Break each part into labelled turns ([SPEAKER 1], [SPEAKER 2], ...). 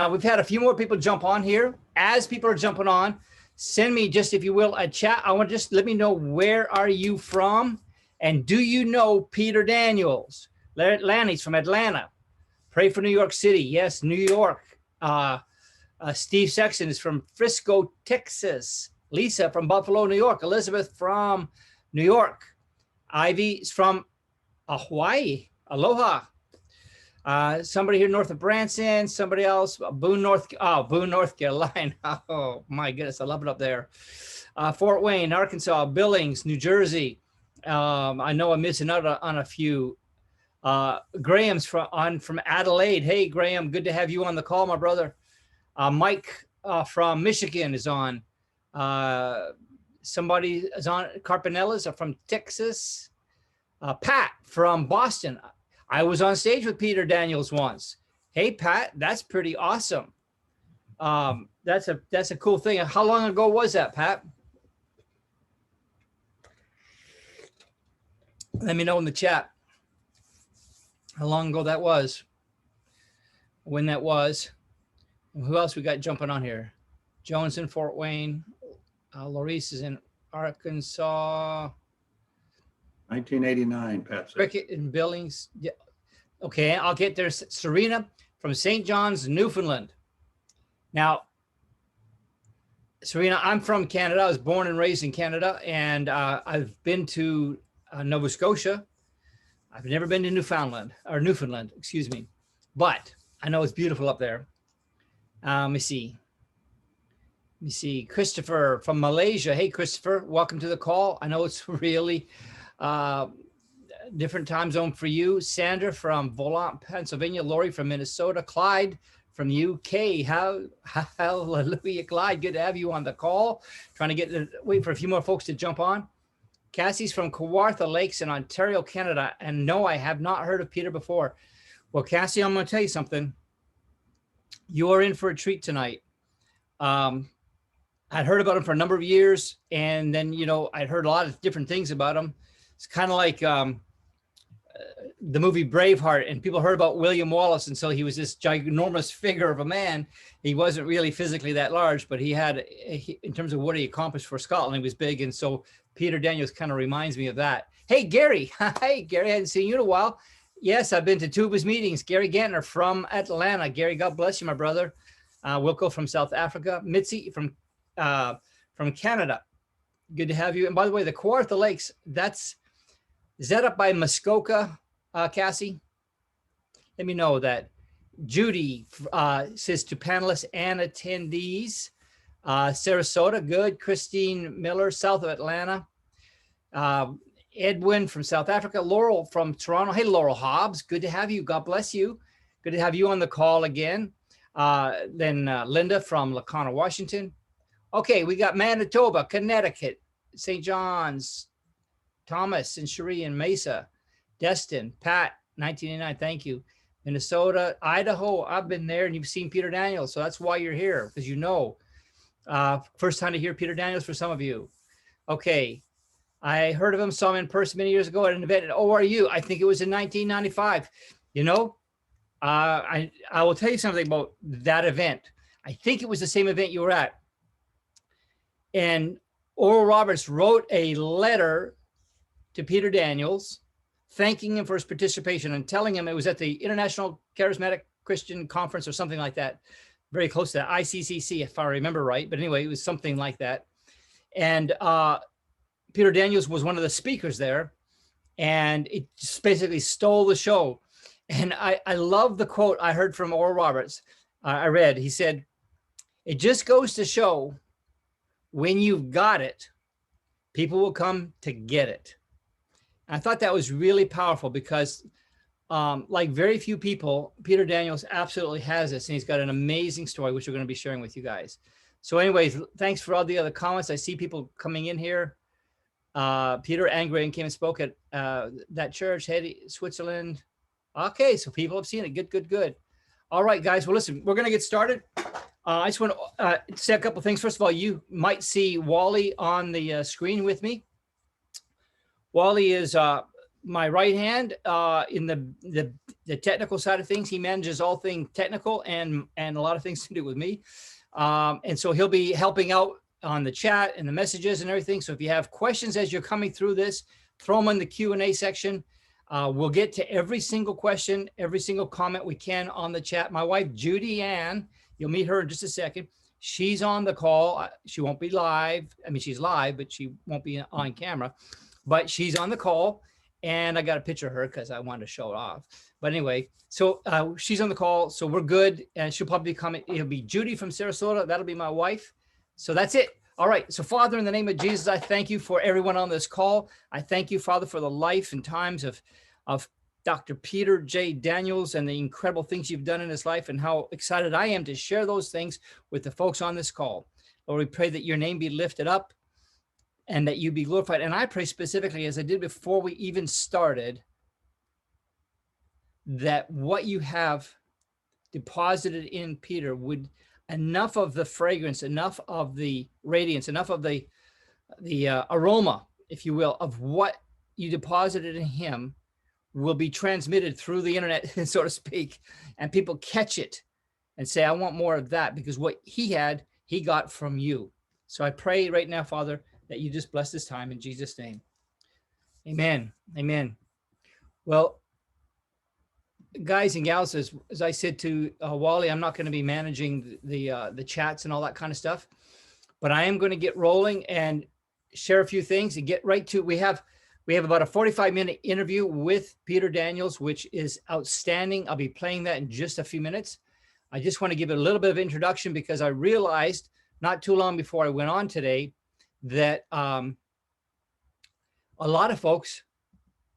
[SPEAKER 1] we've had a few more people jump on here. As people are jumping on, send me just, if you will, a chat. I want to just let me know, where are you from? And do you know Peter Daniels? Lanny's from Atlanta. Pray for New York City. Yes, New York. Steve Sexton is from Frisco, Texas. Lisa from Buffalo, New York. Elizabeth from New York. Ivy is from Hawaii. Aloha. Somebody here north of Branson. Somebody else, Boone, North Carolina. Oh my goodness, I love it up there. Fort Wayne, Arkansas. Billings, New Jersey. I know I'm missing out on a few. Graham's from Adelaide. Hey, Graham, good to have you on the call, my brother. Mike from Michigan is on. Somebody is on. Carpinellas are from Texas. Pat from Boston. I was on stage with Peter Daniels once. Hey, Pat, that's pretty awesome. That's a cool thing. How long ago was that, Pat? Let me know in the chat how long ago that was, when that was. And who else we got jumping on here? Jones in Fort Wayne. Laurice is in Arkansas.
[SPEAKER 2] 1989, Pat said.
[SPEAKER 1] Cricket in Billings. Yeah. Okay, I'll get there. Serena from St. John's, Newfoundland. Now, Serena, I'm from Canada. I was born and raised in Canada, and I've been to Nova Scotia. I've never been to Newfoundland, excuse me. But I know it's beautiful up there. Let me see. Christopher from Malaysia. Hey, Christopher, welcome to the call. I know it's really different time zone for you. Sandra from Volant, Pennsylvania. Lori from Minnesota. Clyde from UK. Hallelujah, Clyde. Good to have you on the call. Trying to wait for a few more folks to jump on. Cassie's from Kawartha Lakes in Ontario, Canada. And no, I have not heard of Peter before. Well, Cassie, I'm going to tell you something. You are in for a treat tonight. I'd heard about him for a number of years. And then, you know, I'd heard a lot of different things about him. It's kind of like the movie Braveheart, and people heard about William Wallace. And so he was this ginormous figure of a man. He wasn't really physically that large, but he had, in terms of what he accomplished for Scotland, he was big. And so Peter Daniels kind of reminds me of that. Hey, Gary. Hey, Gary, I hadn't seen you in a while. Yes, I've been to two of his meetings. Gary Gantner from Atlanta. Gary, God bless you, my brother. Wilco from South Africa. Mitzi from Canada. Good to have you. And by the way, the Kawartha Lakes, is that up by Muskoka, Cassie? Let me know that. Judy says to panelists and attendees. Sarasota, good. Christine Miller, south of Atlanta. Edwin from South Africa. Laurel from Toronto. Hey, Laurel Hobbs, good to have you. God bless you. Good to have you on the call again. Then Linda from Lacona, Washington. Okay, we got Manitoba, Connecticut, St. John's, Thomas and Cherie and Mesa, Destin, Pat, 1989, thank you. Minnesota, Idaho, I've been there, and you've seen Peter Daniels, so that's why you're here, because you know. First time to hear Peter Daniels for some of you. Okay, I heard of him, saw him in person many years ago at an event at ORU. I think it was in 1995. You know, I will tell you something about that event. I think it was the same event you were at. And Oral Roberts wrote a letter to Peter Daniels, thanking him for his participation and telling him it was at the International Charismatic Christian Conference or something like that, very close to that, ICCC, if I remember right. But anyway, it was something like that. And Peter Daniels was one of the speakers there, and it just basically stole the show. And I love the quote I heard from Oral Roberts. I read, he said, "It just goes to show when you've got it, people will come to get it." And I thought that was really powerful because like very few people, Peter Daniels absolutely has this, and he's got an amazing story, which we're going to be sharing with you guys. So anyways, thanks for all the other comments. I see people coming in here. Peter Angren came and spoke at that church, Switzerland. Okay, so people have seen it. Good, good, good. All right, guys. Well, listen, we're going to get started. I just want to say a couple of things. First of all, you might see Wally on the screen with me. Wally is my right hand in the technical side of things. He manages all things technical and a lot of things to do with me. And so he'll be helping out on the chat and the messages and everything. So if you have questions as you're coming through this, throw them in the Q&A section. We'll get to every single question, every single comment we can on the chat. My wife, Judy Ann, you'll meet her in just a second. She's on the call. She won't be live. I mean, she's live, but she won't be on camera. But she's on the call. And I got a picture of her because I wanted to show it off. But anyway, so she's on the call. So we're good. And she'll probably come. It'll be Judy from Sarasota. That'll be my wife. So that's it. All right. So Father, in the name of Jesus, I thank you for everyone on this call. I thank you, Father, for the life and times of Dr. Peter J. Daniels and the incredible things you've done in his life and how excited I am to share those things with the folks on this call. Lord, we pray that your name be lifted up and that you be glorified. And I pray specifically, as I did before we even started, that what you have deposited in Peter would enough of the fragrance, enough of the radiance, enough of the aroma, if you will, of what you deposited in him will be transmitted through the internet, so to speak, and people catch it and say, I want more of that, because what he had, he got from you. So I pray right now, Father, that you just bless this time in Jesus' name. Amen. Amen. Well, guys and gals, as I said to Wally, I'm not going to be managing the chats and all that kind of stuff, but I am going to get rolling and share a few things and get right to, we have about a 45-minute interview with Peter Daniels, which is outstanding. I'll be playing that in just a few minutes. I just want to give it a little bit of introduction because I realized not too long before I went on today that a lot of folks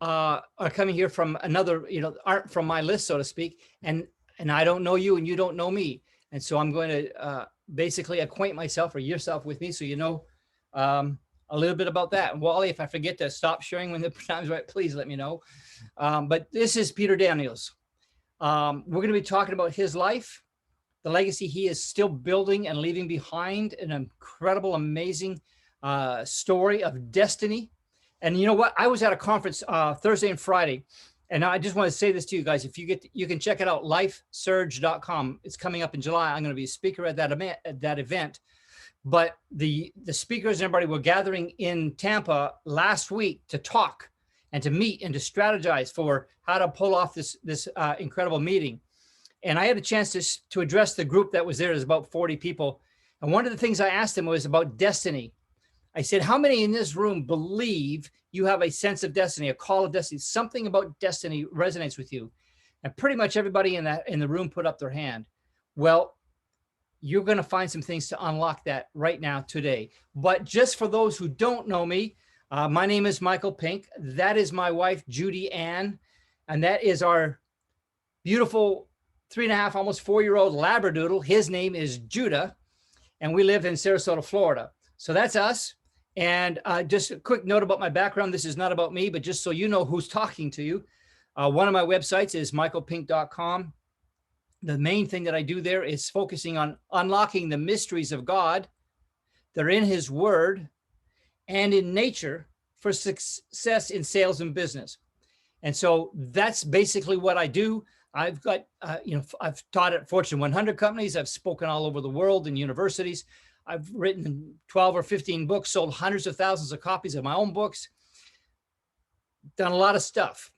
[SPEAKER 1] are coming here from another, aren't from my list, so to speak. And I don't know you and you don't know me. And so I'm going to basically acquaint myself or yourself with me so you know a little bit about that. And Wally, if I forget to stop sharing when the time's right, please let me know. But this is Peter Daniels. We're going to be talking about his life, the legacy he is still building and leaving behind, an incredible, amazing story of destiny. And you know what? I was at a conference Thursday and Friday, and I just want to say this to you guys. If you can check it out, lifesurge.com. It's coming up in July. I'm going to be a speaker at that event. But the speakers and everybody were gathering in Tampa last week to talk and to meet and to strategize for how to pull off this incredible meeting. And I had a chance to address the group that was there. There's about 40 people. And one of the things I asked them was about destiny. I said, how many in this room believe you have a sense of destiny, a call of destiny, something about destiny resonates with you? And pretty much everybody in the room put up their hand. Well, you're going to find some things to unlock that right now today. But just for those who don't know me, my name is Michael Pink. That is my wife, Judy Ann. And that is our beautiful 3.5, almost 4-year-old Labradoodle. His name is Judah. And we live in Sarasota, Florida. So that's us. And just a quick note about my background. This is not about me, but just so you know who's talking to you. One of my websites is michaelpink.com. The main thing that I do there is focusing on unlocking the mysteries of God. They're in his word and in nature for success in sales and business. And so that's basically what I do. I've got, I've taught at Fortune 100 companies. I've spoken all over the world in universities. I've written 12 or 15 books, sold hundreds of thousands of copies of my own books, done a lot of stuff.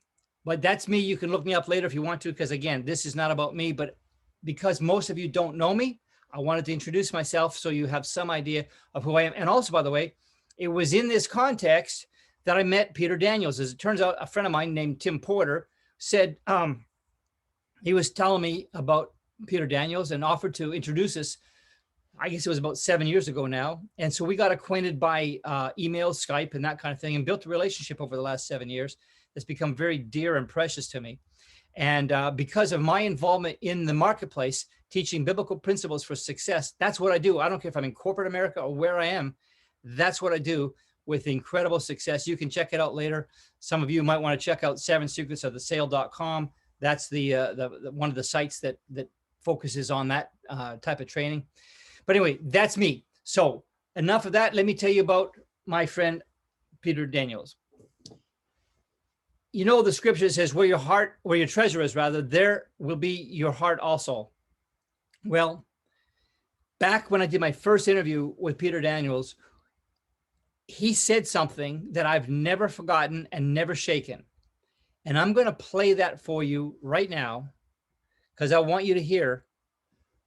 [SPEAKER 1] But that's me. You can look me up later if you want to, because again, this is not about me, but because most of you don't know me, I wanted to introduce myself so you have some idea of who I am. And also, by the way, it was in this context that I met Peter Daniels. As it turns out, a friend of mine named Tim Porter said, he was telling me about Peter Daniels and offered to introduce us. I guess it was about 7 years ago now. And so we got acquainted by email, Skype, and that kind of thing, and built a relationship over the last 7 years that's become very dear and precious to me. And because of my involvement in the marketplace, teaching biblical principles for success, that's what I do. I don't care if I'm in corporate America or where I am. That's what I do with incredible success. You can check it out later. Some of you might want to check out 7secretsofthesale.com. That's the one of the sites that focuses on that type of training. But anyway, that's me. So enough of that. Let me tell you about my friend, Peter Daniels. you know, the scripture says where your treasure is, rather, there will be your heart also. Well, back when I did my first interview with Peter Daniels, he said something that I've never forgotten and never shaken. And I'm going to play that for you right now because I want you to hear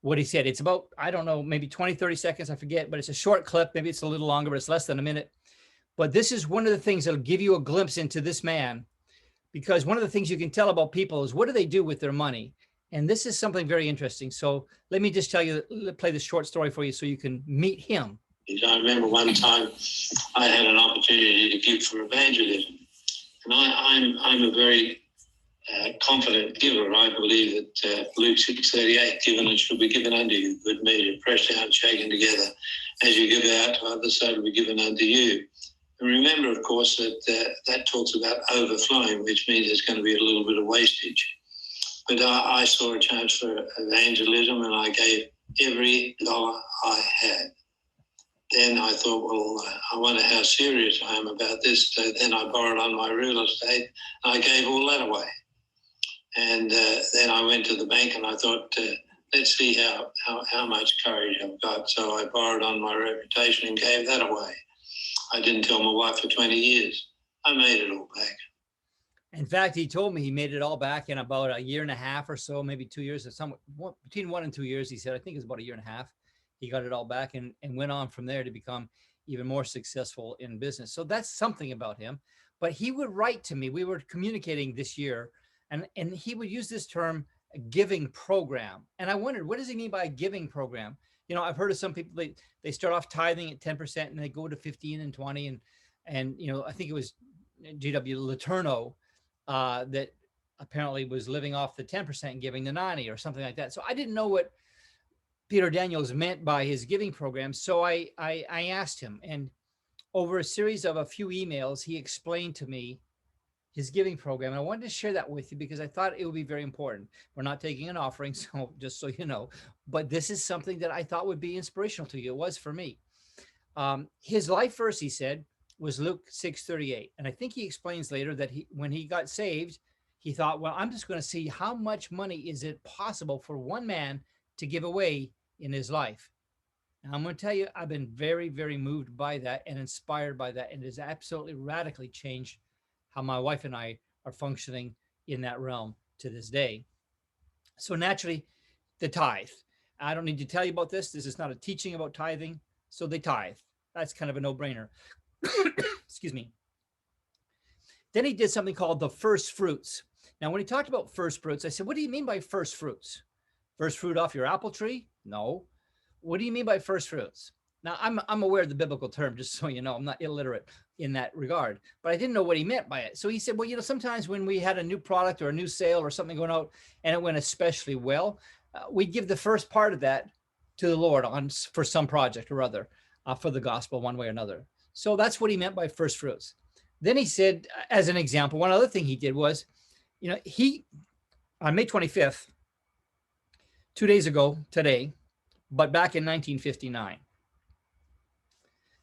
[SPEAKER 1] what he said. It's about, I don't know, maybe 20, 30 seconds. I forget, but it's a short clip. Maybe it's a little longer, but it's less than a minute. But this is one of the things that'll give you a glimpse into this man, because one of the things you can tell about people is what do they do with their money? And this is something very interesting. So let me just play this short story for you so you can meet him.
[SPEAKER 2] I remember one time I had an opportunity to give for evangelism. And I'm a very confident giver. I believe that Luke 6:38, given it shall be given unto you, good measure, pressed down, shaken together. As you give out to others, so it will be given unto you. And remember, of course, that that talks about overflowing, which means there's going to be a little bit of wastage. But I saw a chance for evangelism, and I gave every dollar I had. Then I thought, well, I wonder how serious I am about this. So then I borrowed on my real estate, and I gave all that away. And then I went to the bank, and I thought, let's see how much courage I've got. So I borrowed on my reputation and gave that away. I didn't tell my wife for 20 years. I made it all back.
[SPEAKER 1] In fact, he told me he made it all back in about a year and a half or so, maybe 2 years, or between 1 and 2 years. He said, I think it was about a year and a half. He got it all back and went on from there to become even more successful in business. So that's something about him. But he would write to me. We were communicating this year, and he would use this term, giving program. And I wondered, what does he mean by a giving program? You know, I've heard of some people, they start off tithing at 10% and they go to 15 and 20. And you know, I think it was G.W. Letourneau that apparently was living off the 10% and giving the 90 or something like that. So I didn't know what Peter Daniels meant by his giving program. So I asked him, and over a series of a few emails, he explained to me his giving program. And I wanted to share that with you because I thought it would be very important. We're not taking an offering, so just so you know, but this is something that I thought would be inspirational to you. It was for me. His life verse, he said, was Luke 6:38. And I think he explains later that when he got saved, he thought, well, I'm just going to see how much money is it possible for one man to give away in his life. And I'm going to tell you, I've been very, very moved by that and inspired by that. And it has absolutely radically changed how my wife and I are functioning in that realm to this day. So naturally, the tithe. I don't need to tell you about this. This is not a teaching about tithing. So they tithe. That's kind of a no-brainer. Excuse me. Then he did something called the first fruits. Now, when he talked about first fruits, I said, what do you mean by first fruits? First fruit off your apple tree? No. What do you mean by first fruits? Now, I'm aware of the biblical term, just so you know. I'm not illiterate in that regard, but I didn't know what he meant by it. So he said, well, you know, sometimes when we had a new product or a new sale or something going out and it went especially well, we'd give the first part of that to the Lord for some project or other, for the gospel one way or another. So that's what he meant by first fruits. Then he said, as an example, one other thing he did was, you know, on May 25th, 2 days ago today, but back in 1959,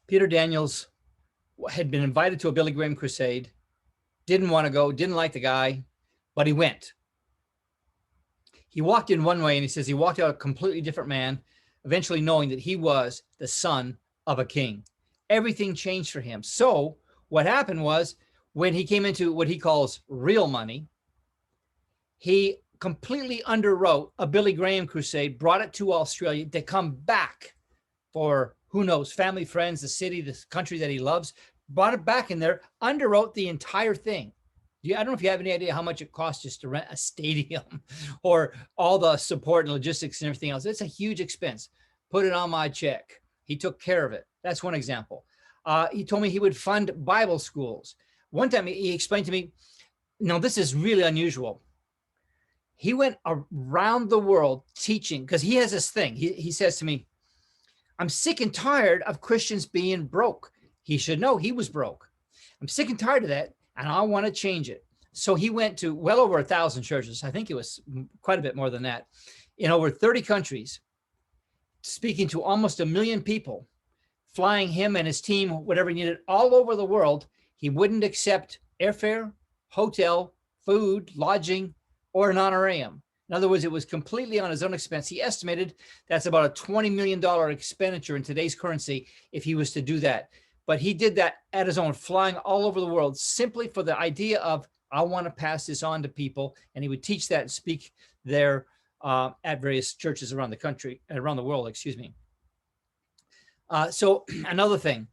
[SPEAKER 1] Peter Daniels had been invited to a Billy Graham crusade, didn't want to go, didn't like the guy, but he went. He walked in one way, and he says he walked out a completely different man, eventually knowing that he was the son of a king. Everything changed for him. So what happened was, when he came into what he calls real money, he completely underwrote a Billy Graham crusade, brought it to Australia to come back for, who knows, family, friends, the city, the country that he loves, brought it back in there, underwrote the entire thing. I don't know if you have any idea how much it costs just to rent a stadium or all the support and logistics and everything else. It's a huge expense. Put it on my check. He took care of it. That's one example. He told me he would fund Bible schools. One time he explained to me, now this is really unusual. He went around the world teaching, because he has this thing. He says to me, I'm sick and tired of Christians being broke. He should know he was broke. I'm sick and tired of that, and I want to change it. So he went to well over 1,000 churches. I think it was quite a bit more than that, in over 30 countries, speaking to almost 1 million people, flying him and his team, whatever he needed, all over the world. He wouldn't accept airfare. hotel, food, lodging, or an honorarium. In other words, it was completely on his own expense. He estimated that's about a $20 million expenditure in today's currency if he was to do that. But he did that at his own, flying all over the world, simply for the idea of, I want to pass this on to people. And he would teach that and speak there at various churches around the country, around the world, excuse me. So another thing,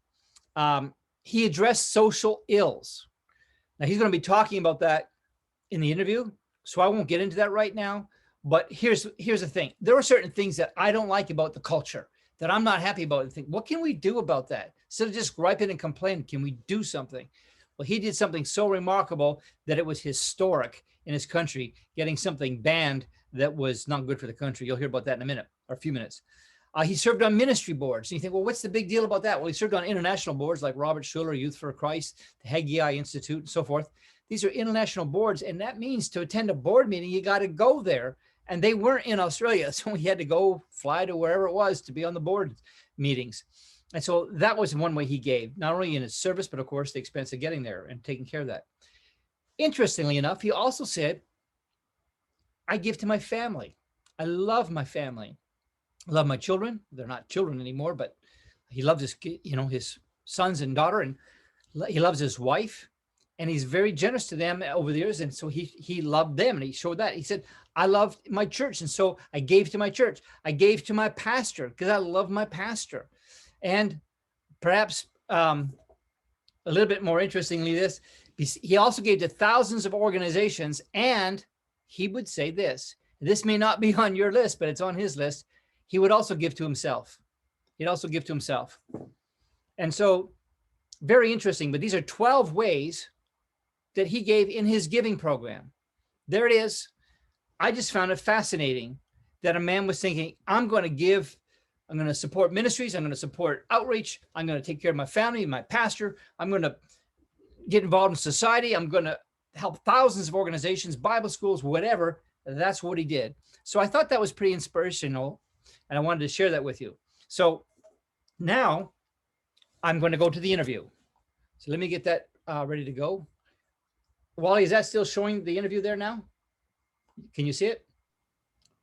[SPEAKER 1] he addressed social ills. Now he's going to be talking about that in the interview, so I won't get into that right now. But here's the thing. There are certain things that I don't like about the culture, that I'm not happy about. And think, what can we do about that? Instead of just griping and complaining, can we do something? Well, he did something so remarkable that it was historic in his country, getting something banned that was not good for the country. You'll hear about that in a minute or a few minutes. He served on ministry boards. And you think, well, what's the big deal about that? Well, he served on international boards like Robert Schuller, Youth for Christ, the Haggai Institute, and so forth. These are international boards. And that means to attend a board meeting, you got to go there. And they weren't in Australia. So he had to go fly to wherever it was to be on the board meetings. And so that was one way he gave, not only in his service, but of course, the expense of getting there and taking care of that. Interestingly enough, he also said, I give to my family. I love my family. I love my children. They're not children anymore, but he loves his, his sons and daughter, and he loves his wife, and he's very generous to them over the years. And so he loved them, and he showed that. He said, I love my church, and so I gave to my church. I gave to my pastor because I love my pastor. And perhaps a little bit more interestingly, he also gave to thousands of organizations, and he would say this may not be on your list, but it's on his list. He would also give to himself. He'd also give to himself. And so very interesting, but these are 12 ways that he gave in his giving program. There it is. I just found it fascinating that a man was thinking, I'm going to give, I'm going to support ministries, I'm going to support outreach, I'm going to take care of my family, my pastor, I'm going to get involved in society, I'm going to help thousands of organizations, Bible schools, whatever. That's what he did. So I thought that was pretty inspirational, and I wanted to share that with you. So now I'm going to go to the interview. So let me get that ready to go. Wally, is that still showing the interview there now? Can you see it?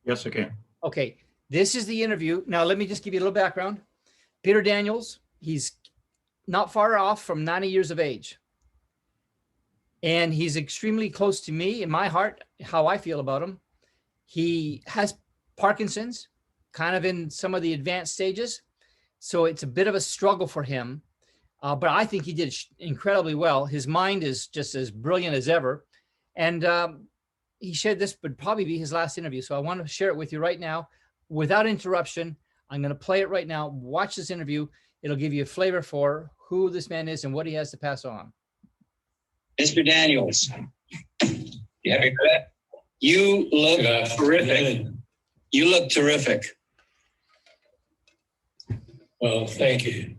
[SPEAKER 3] Yes, I can.
[SPEAKER 1] Okay, this is the interview. Now, let me just give you a little background. Peter Daniels, he's not far off from 90 years of age. And he's extremely close to me in my heart, how I feel about him. He has Parkinson's, kind of in some of the advanced stages. So it's a bit of a struggle for him. But I think he did incredibly well. His mind is just as brilliant as ever. And he shared this would probably be his last interview. So I want to share it with you right now without interruption. I'm going to play it right now. Watch this interview. It'll give you a flavor for who this man is and what he has to pass on.
[SPEAKER 4] Mr. Daniels, you look terrific. You look terrific.
[SPEAKER 5] Well, thank you.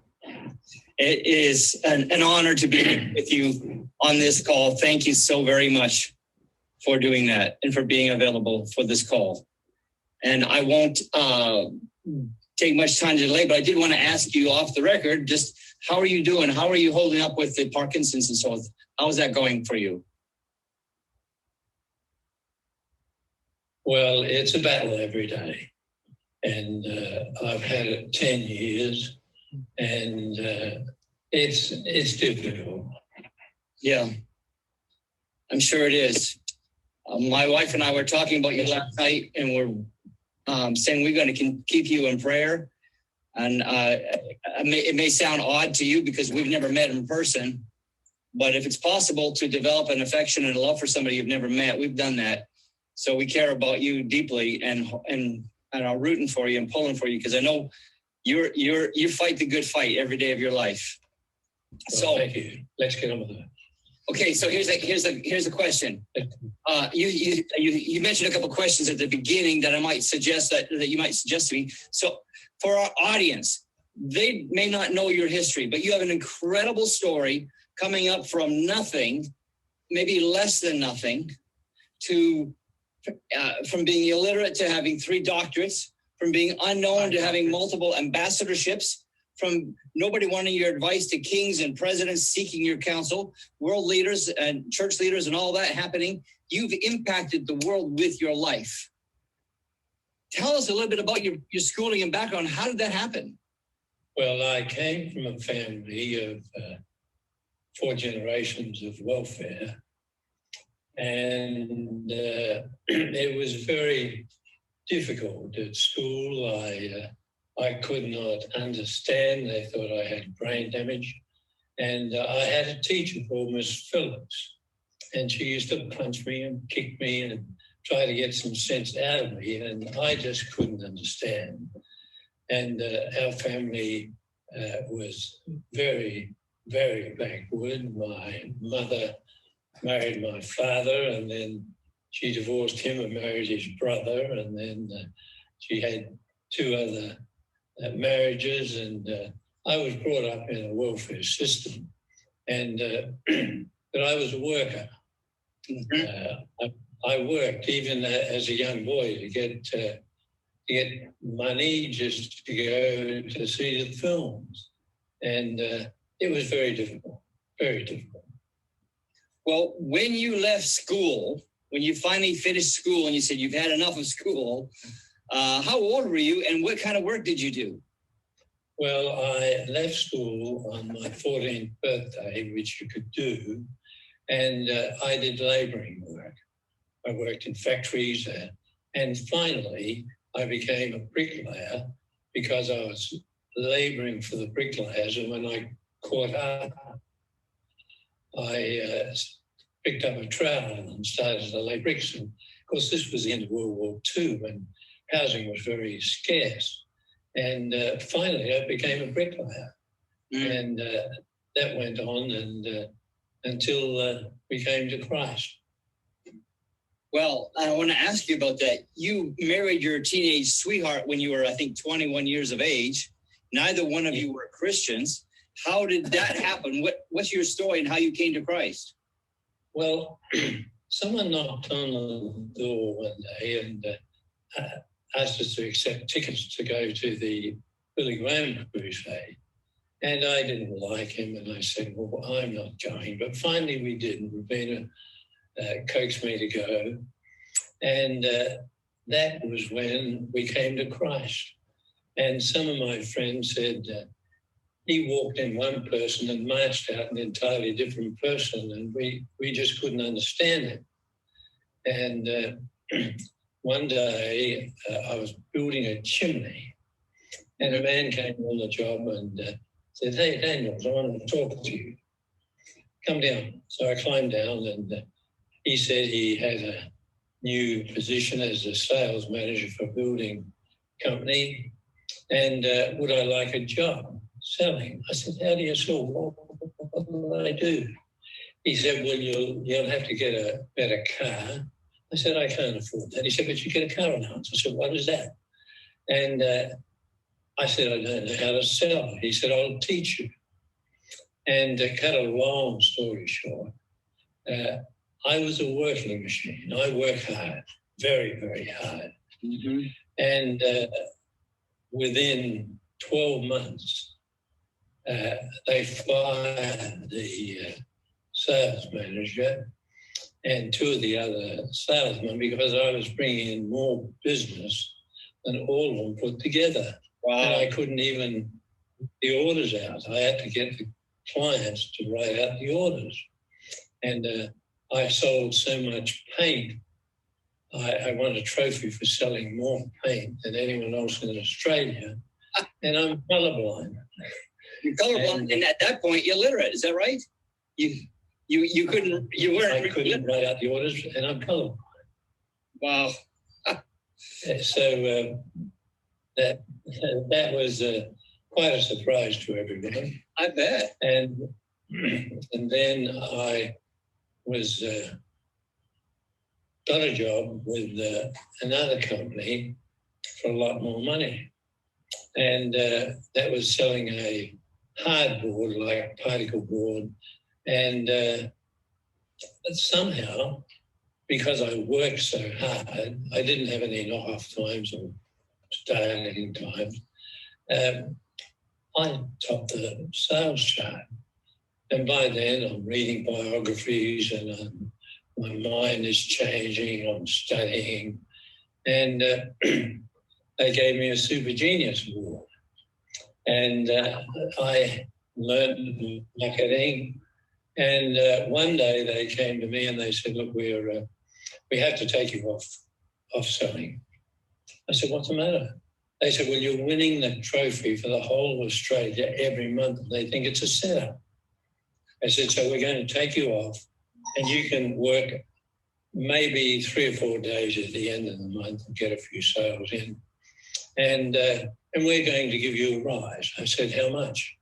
[SPEAKER 4] It is an honor to be with you on this call. Thank you so very much for doing that and for being available for this call. And I won't take much time to delay, but I did want to ask you off the record, just how are you doing? How are you holding up with the Parkinson's and so forth? How is that going for you?
[SPEAKER 5] Well, it's a battle every day. And I've had it 10 years, and it's difficult.
[SPEAKER 4] Yeah, I'm sure it is. My wife and I were talking about you last night, and we're saying we're going to keep you in prayer. And it may sound odd to you because we've never met in person, but if it's possible to develop an affection and a love for somebody you've never met, we've done that. So we care about you deeply and are rooting for you and pulling for you, because I know you fight the good fight every day of your life.
[SPEAKER 5] Well,
[SPEAKER 4] so
[SPEAKER 5] thank you. Let's get on with it.
[SPEAKER 4] Okay, so here's a question. You mentioned a couple of questions at the beginning that I might suggest that you might suggest to me. So for our audience, they may not know your history, but you have an incredible story coming up from nothing, maybe less than nothing, to from being illiterate to having 3 doctorates, from being unknown to having multiple ambassadorships, from nobody wanting your advice to kings and presidents seeking your counsel, world leaders and church leaders and all that happening. You've impacted the world with your life. Tell us a little bit about your schooling and background. How did that happen?
[SPEAKER 5] Well, I came from a family of 4 generations of welfare, and it was very difficult at school. I could not understand. They thought I had brain damage, and I had a teacher called Miss Phillips, and she used to punch me and kick me and try to get some sense out of me, and I just couldn't understand. And our family was very, very backward. My mother married my father, and then she divorced him and married his brother, and then she had 2 other marriages, and I was brought up in a welfare system, and but I was a worker. I worked even as a young boy to get money just to go to see the films, and it was very difficult, very difficult.
[SPEAKER 4] Well, when you left school, when you finally finished school and you said you've had enough of school, how old were you and what kind of work did you do?
[SPEAKER 5] Well, I left school on my 14th birthday, which you could do, and I did labouring work. I worked in factories, and finally I became a bricklayer because I was labouring for the bricklayers, and when I caught up, I picked up a trowel and started to lay bricks. And of course, this was the end of World War II when housing was very scarce. And finally, I became a bricklayer. And that went on and until we came to Christ.
[SPEAKER 4] Well, I want to ask you about that. You married your teenage sweetheart when you were, I think, 21 years of age. Neither one of you were Christians. How did that happen? What's your story and how you came to Christ?
[SPEAKER 5] Well, someone knocked on the door one day and asked us to accept tickets to go to the Billy Graham crusade. And I didn't like him, and I said, well, I'm not going. But finally we did. Rubina coaxed me to go. And that was when we came to Christ. And some of my friends said, he walked in one person and marched out an entirely different person, and we just couldn't understand it. And one day I was building a chimney, and a man came on the job and said, hey, Daniels, I want to talk to you. Come down. So I climbed down, and he said he had a new position as a sales manager for a building company, and would I like a job selling? I said, how do you sell? What will I do? He said, well, you'll have to get a better car. I said, I can't afford that. He said, but you get a car allowance. I said, what is that? And I said, I don't know how to sell. He said, I'll teach you. And to cut a long story short, I was a working machine. I work hard, very, very hard. Mm-hmm. And within 12 months, they fired the sales manager and 2 of the other salesmen because I was bringing in more business than all of them put together. Wow. And I couldn't even get the orders out. I had to get the clients to write out the orders. And I sold so much paint. I won a trophy for selling more paint than anyone else in Australia. And I'm colorblind.
[SPEAKER 4] You're colorblind, and at that point, you're illiterate. Is that right? You couldn't. You weren't.
[SPEAKER 5] I couldn't write out the orders, and I'm colorblind.
[SPEAKER 4] Wow.
[SPEAKER 5] So that was quite a surprise to everyone.
[SPEAKER 4] I bet.
[SPEAKER 5] And then I was got a job with another company for a lot more money, and that was selling a hardboard like particle board, and somehow, because I worked so hard, I didn't have any knock-off times or starting times. I topped the sales chart. And by then I'm reading biographies and my mind is changing, I'm studying. And they gave me a Super Genius Award. And I learned marketing. And one day they came to me and they said, look, we have to take you off selling. I said, what's the matter? They said, well, you're winning the trophy for the whole of Australia every month. And they think it's a setup. I said, so we're going to take you off and you can work maybe 3 or 4 days at the end of the month and get a few sales in. And we're going to give you a rise. I said, how much?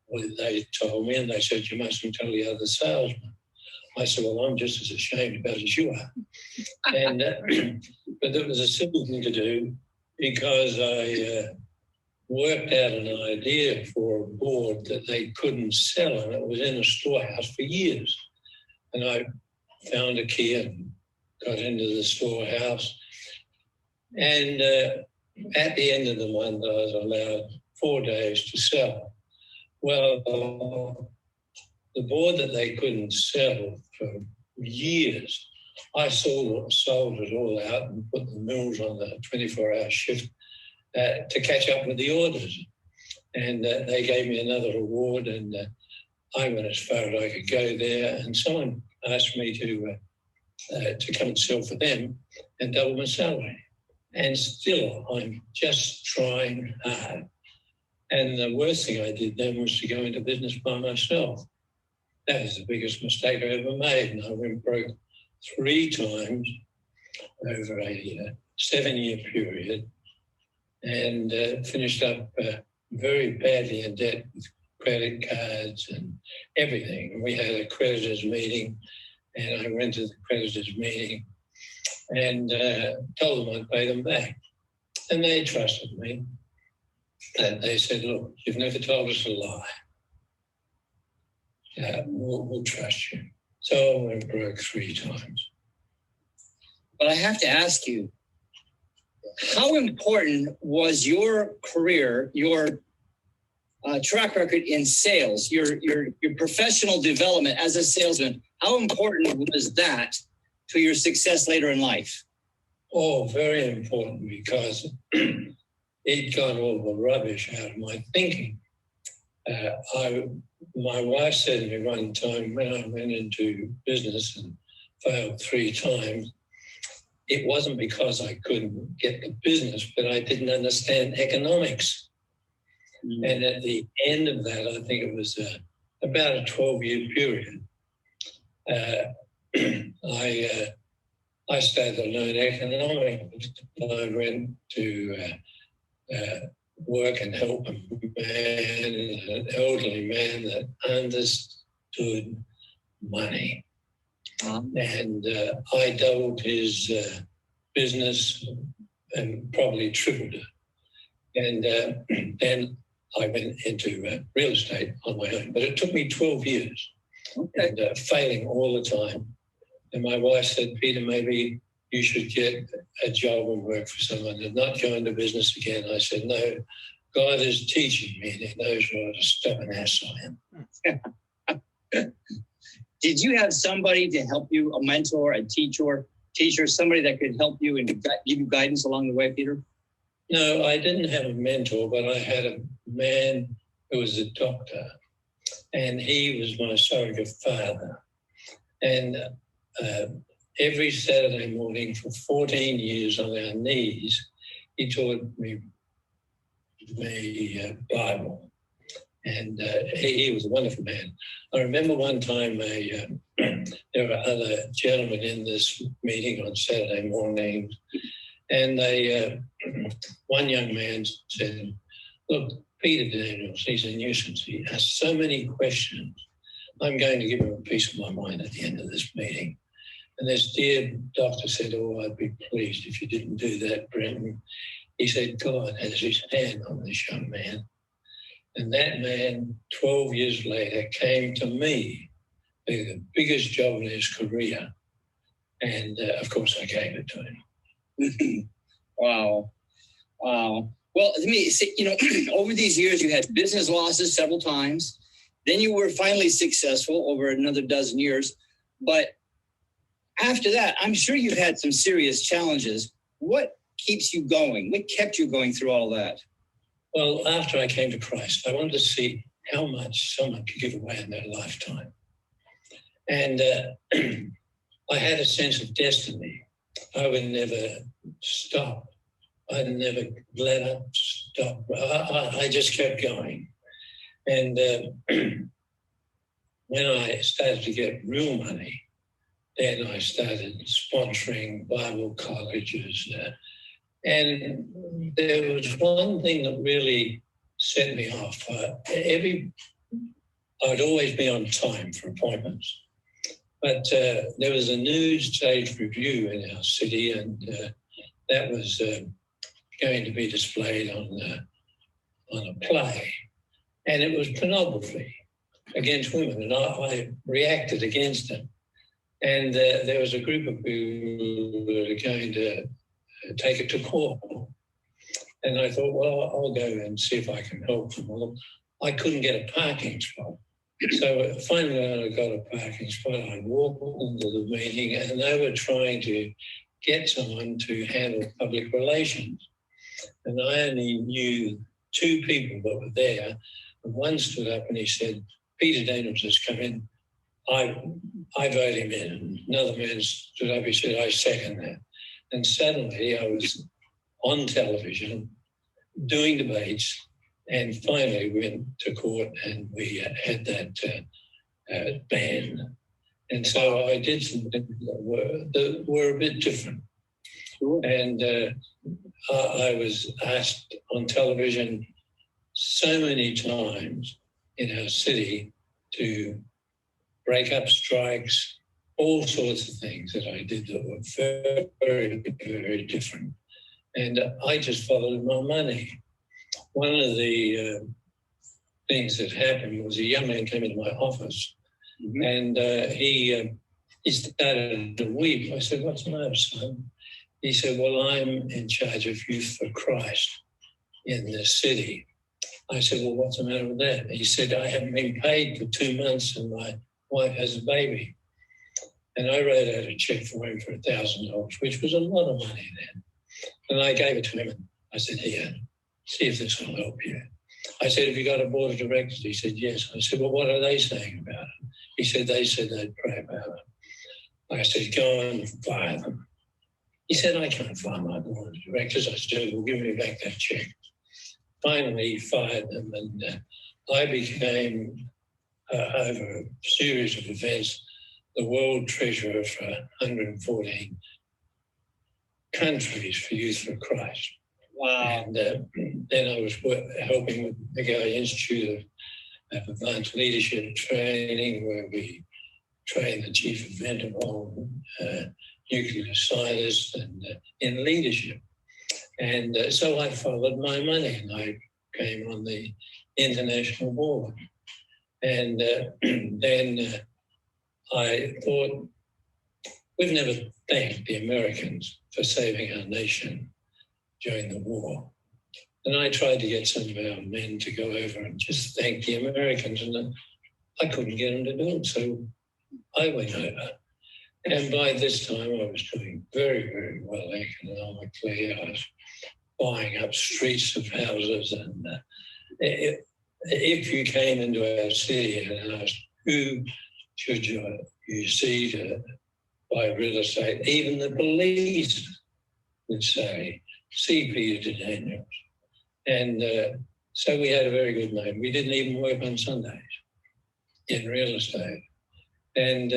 [SPEAKER 5] Well, they told me and they said, you mustn't tell the other salesman. I said, well, I'm just as ashamed about it as you are. And but that was a simple thing to do because I worked out an idea for a board that they couldn't sell, and it was in a storehouse for years. And I found a key and got into the storehouse. And at the end of the month, I was allowed 4 days to sell. Well, the board that they couldn't sell for years, I sold it all out and put the mills on the 24-hour shift to catch up with the orders. And they gave me another award, and I went as far as I could go there. And someone asked me to come and sell for them and double my salary. And still, I'm just trying hard. And the worst thing I did then was to go into business by myself. That was the biggest mistake I ever made. And I went broke 3 times over a 7-year period and finished up very badly in debt with credit cards and everything. And we had a creditors meeting, and I went to the creditors meeting and told them I'd pay them back. And they trusted me. And they said, look, you've never told us a lie. We'll trust you. So I went broke 3 times.
[SPEAKER 4] But I have to ask you, how important was your career, your track record in sales, your professional development as a salesman? How important was that to your success later in life?
[SPEAKER 5] Oh, very important, because it got all the rubbish out of my thinking. My wife said to me one time when I went into business and failed 3 times, it wasn't because I couldn't get the business, but I didn't understand economics. Mm. And at the end of that, I think it was about a 12-year period, I started to learn economics. I went to work and help a man, an elderly man that understood money. And I doubled his business and probably tripled it. And then I went into real estate on my own. But it took me 12 years, okay, and failing all the time. And my wife said, Peter, maybe you should get a job and work for someone and not go into business again. I said, no, God is teaching me, and he knows what a stubborn ass I am.
[SPEAKER 4] Did you have somebody to help you, a mentor, a teacher, somebody that could help you and give you guidance along the way, Peter?
[SPEAKER 5] No, I didn't have a mentor, but I had a man who was a doctor, and he was my surrogate father. And every Saturday morning for 14 years on our knees, he taught me Bible. And he was a wonderful man. I remember one time there were other gentlemen in this meeting on Saturday mornings, and one young man said, look, Peter Daniels, he's a nuisance. He asks so many questions. I'm going to give him a piece of my mind at the end of this meeting. And this dear doctor said, oh, I'd be pleased if you didn't do that, Brenton. He said, God has his hand on this young man. And that man, 12 years later, came to me with the biggest job in his career. And, of course, I gave it to him.
[SPEAKER 4] Wow. Wow. Well, let me say, over these years, you had business losses several times. Then you were finally successful over another dozen years. But after that, I'm sure you've had some serious challenges. What keeps you going? What kept you going through all that?
[SPEAKER 5] Well, after I came to Christ, I wanted to see how much someone could give away in their lifetime. And I had a sense of destiny. I would never stop. I'd never let up, stop. I just kept going. And when I started to get real money, then I started sponsoring Bible colleges. And there was one thing that really set me off. I'd always be on time for appointments. But there was a new stage review in our city, and that was going to be displayed on a play. And it was pornography against women, and I reacted against it. And there was a group of people who were going to take it to court. And I thought, well, I'll go and see if I can help them. Well, I couldn't get a parking spot. So finally, when I got a parking spot, I walked into the meeting, and they were trying to get someone to handle public relations. And I only knew two people that were there. And one stood up and he said, Peter Daniels has come in. I vote him in. And another man stood up, he said, I second that. And suddenly I was on television doing debates, and finally went to court, and we had that ban. And so I did some things that were a bit different. Sure. And I was asked on television so many times in our city to break up strikes, all sorts of things that I did that were very, very, very different. And I just followed my money. One of the things that happened was a young man came into my office, mm-hmm. and he started to weep. I said, what's the matter, son? He said, well, I'm in charge of Youth for Christ in the city. I said, well, what's the matter with that? He said, I haven't been paid for 2 months and my wife has a baby. And I wrote out a check for him for $1,000, which was a lot of money then. And I gave it to him and I said, here, see if this will help you. I said, have you got a board of directors? He said, yes. I said, well, what are they saying about it? He said, they said they'd pray about it. I said, go and fire them. He said, I can't fire my board of directors. I said, well, give me back that check. Finally, he fired them, and I became, over a series of events, the world treasurer for 114 countries for Youth for Christ. Wow. And then I was helping with the McGowan Institute of Advanced Leadership Training, where we train the chief event of all nuclear scientists and in leadership. And so I followed my money, and I came on the international board. And then I thought, we've never thanked the Americans for saving our nation during the war. And I tried to get some of our men to go over and just thank the Americans, and I couldn't get them to do it. So I went over. And by this time, I was doing very, very well economically. I was buying up streets of houses. And if you came into our city and asked, who should you see to buy real estate, even the police would say, see Peter Daniels. And so we had a very good name. We didn't even work on Sundays in real estate. And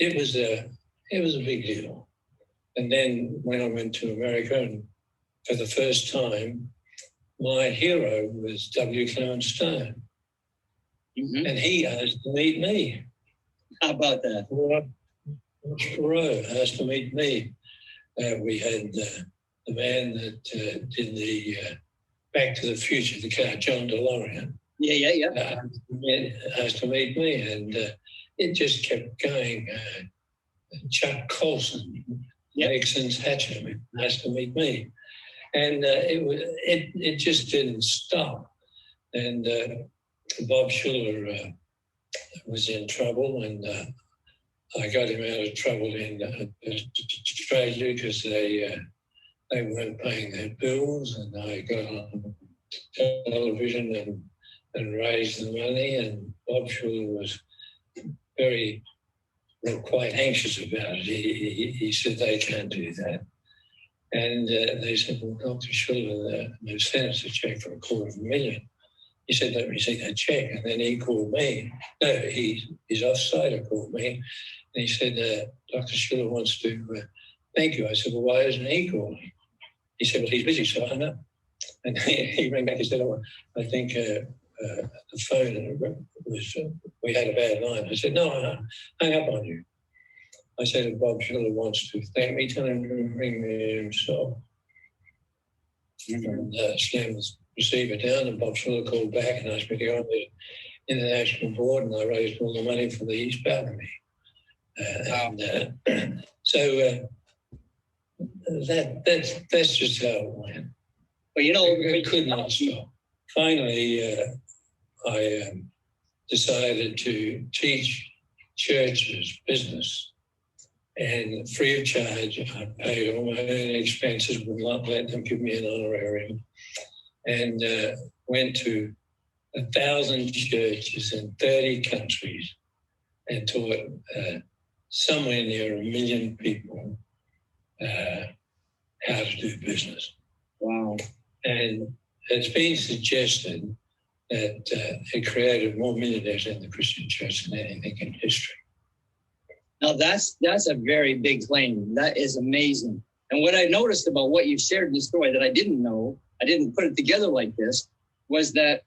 [SPEAKER 5] it was a big deal. And then when I went to America, and for the first time, my hero was W. Clement Stone. Mm-hmm. And he asked to meet me.
[SPEAKER 4] How about that?
[SPEAKER 5] Thoreau asked to meet me. We had the man that did the Back to the Future, the car, John DeLorean.
[SPEAKER 4] Yeah.
[SPEAKER 5] Asked to meet me, and it just kept going. Chuck Colson, Nixon's hatchet, asked to meet me. And it just didn't stop. And Bob Schuller was in trouble, and I got him out of trouble in Australia because they weren't paying their bills, and I got on television and raised the money, and Bob Schuller was quite anxious about it. He said they can't do that. And they said, well, Dr. Schuller, they've sent us a check for $250,000. He said, let me see that check. And then he called me. No, he's offside. He called me. And he said, Dr. Schuller wants to thank you. I said, well, why isn't he calling? He said, well, he's busy, so I know. And he rang back and said, oh, I think the phone was, we had a bad line. I said, no, I hung up on you. I said, if Bob Schuller wants to thank me, tell him to ring me himself. And slammed the receiver down, and Bob Schuller called back and asked me to go on the international board, and I raised all the money for the East Boundary. So that's just how it went.
[SPEAKER 4] Well, you know,
[SPEAKER 5] it could not stop. Finally, I decided to teach churches business, and free of charge. I paid all my own expenses, would not let them give me an honorarium, and went to 1,000 churches in 30 countries and taught somewhere near 1 million people how to do business.
[SPEAKER 4] Wow. And
[SPEAKER 5] it's been suggested that it created more millionaires in the Christian church than anything in history.
[SPEAKER 4] now that's a very big claim. That is amazing. And what I noticed about what you shared in the story that I didn't know, I didn't put it together like this, was that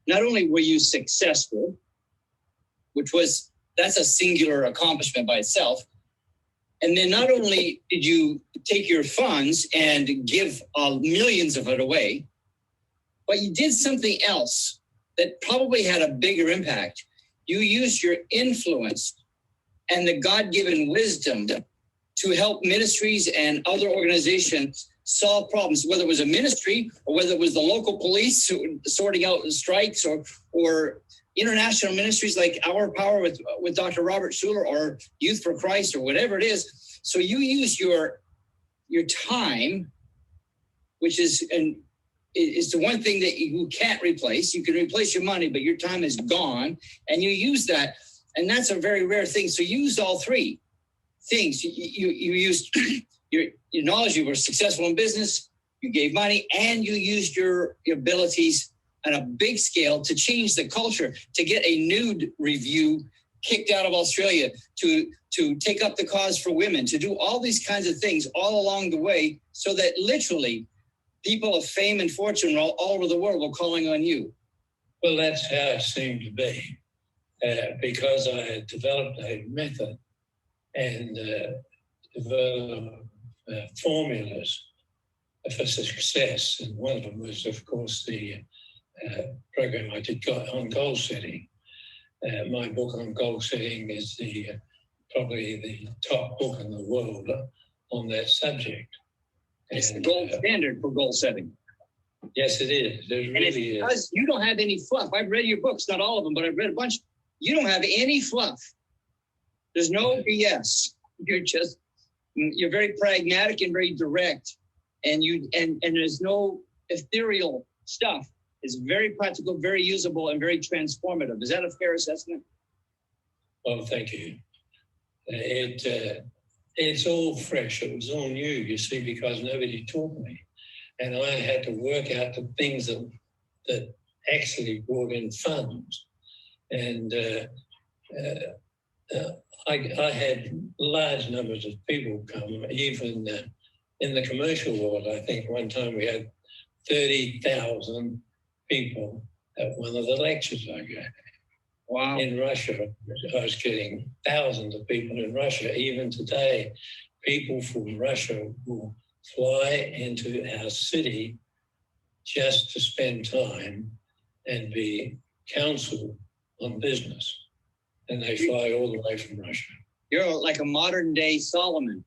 [SPEAKER 4] not only were you successful, that's a singular accomplishment by itself. And then not only did you take your funds and give millions of it away, but you did something else that probably had a bigger impact. You used your influence and the God-given wisdom to help ministries and other organizations solve problems, whether it was a ministry or whether it was the local police sorting out strikes or international ministries like Our Power with Dr. Robert Schuller or Youth for Christ or whatever it is. So you use your time, which is the one thing that you can't replace. You can replace your money, but your time is gone, and you use that. And that's a very rare thing. So you used all three things. You used your knowledge. You were successful in business. You gave money, and you used your abilities on a big scale to change the culture, to get a nude review kicked out of Australia, to take up the cause for women, to do all these kinds of things all along the way, so that literally people of fame and fortune all over the world were calling on you.
[SPEAKER 5] Well, that's how it seemed to be, because I had developed a method and developed formulas for success. And one of them was, of course, the program I did on goal setting. My book on goal setting is probably the top book in the world on that subject.
[SPEAKER 4] It's the gold standard for goal setting.
[SPEAKER 5] Yes, it is. It really
[SPEAKER 4] because
[SPEAKER 5] is.
[SPEAKER 4] You don't have any fluff. I've read your books, not all of them, but I've read a bunch. You don't have any fluff. There's no BS. You're very pragmatic and very direct, and there's no ethereal stuff. It's very practical, very usable, and very transformative. Is that a fair assessment?
[SPEAKER 5] Well, thank you. It's all fresh. It was all new, you see, because nobody taught me. And I had to work out the things that actually brought in funds. And I had large numbers of people come, even in the commercial world. I think one time we had 30,000 people at one of the lectures I gave.
[SPEAKER 4] Wow.
[SPEAKER 5] In Russia, I was getting thousands of people in Russia. Even today, people from Russia will fly into our city just to spend time and be counseled on business. And they fly all the way from Russia.
[SPEAKER 4] You're like a modern day Solomon.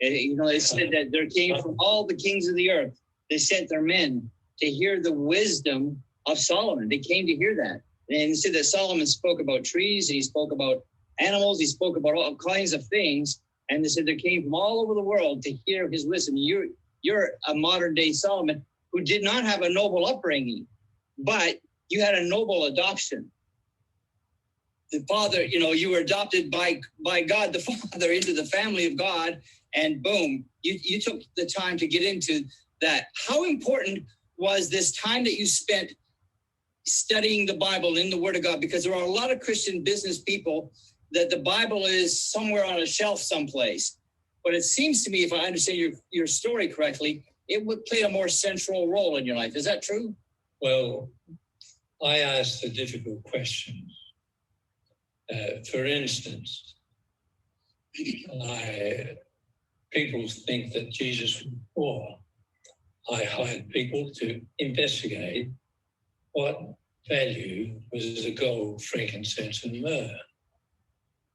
[SPEAKER 4] They said that there came from all the kings of the earth. they sent their men to hear the wisdom of Solomon. They came to hear that. And it said that Solomon spoke about trees, and he spoke about animals, he spoke about all kinds of things. And they said they came from all over the world to hear his wisdom. You're a modern day Solomon who did not have a noble upbringing, but you had a noble adoption. The Father, you were adopted by God the Father into the family of God, and boom, you took the time to get into that. How important was this time that you spent studying the Bible in the Word of God? Because there are a lot of Christian business people that the Bible is somewhere on a shelf someplace. But it seems to me, if I understand your story correctly, it would play a more central role in your life. Is that true?
[SPEAKER 5] Well, I asked the difficult questions. For instance, people think that Jesus was poor. I hired people to investigate what value was the gold, frankincense, and myrrh.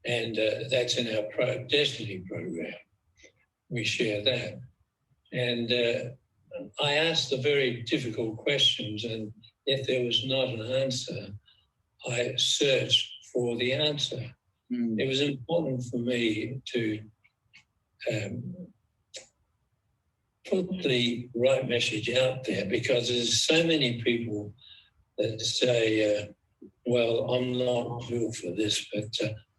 [SPEAKER 5] And that's in our Destiny program. We share that. And I asked the very difficult questions, and if there was not an answer, I searched for the answer. It was important for me to put the right message out there, because there's so many people that say, well, I'm not built for this, but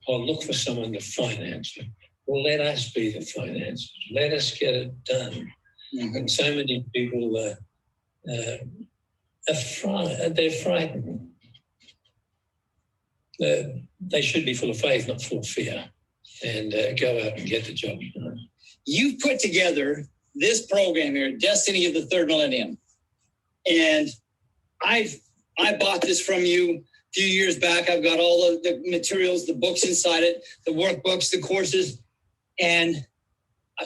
[SPEAKER 5] I'll look for someone to finance it. Well, let us be the financiers. Let us get it done. And so many people they're frightened. They should be full of faith, not full of fear, and go out and get the job done.
[SPEAKER 4] You've put together this program here, Destiny of the Third Millennium. And I bought this from you a few years back. I've got all the materials, the books inside it, the workbooks, the courses. And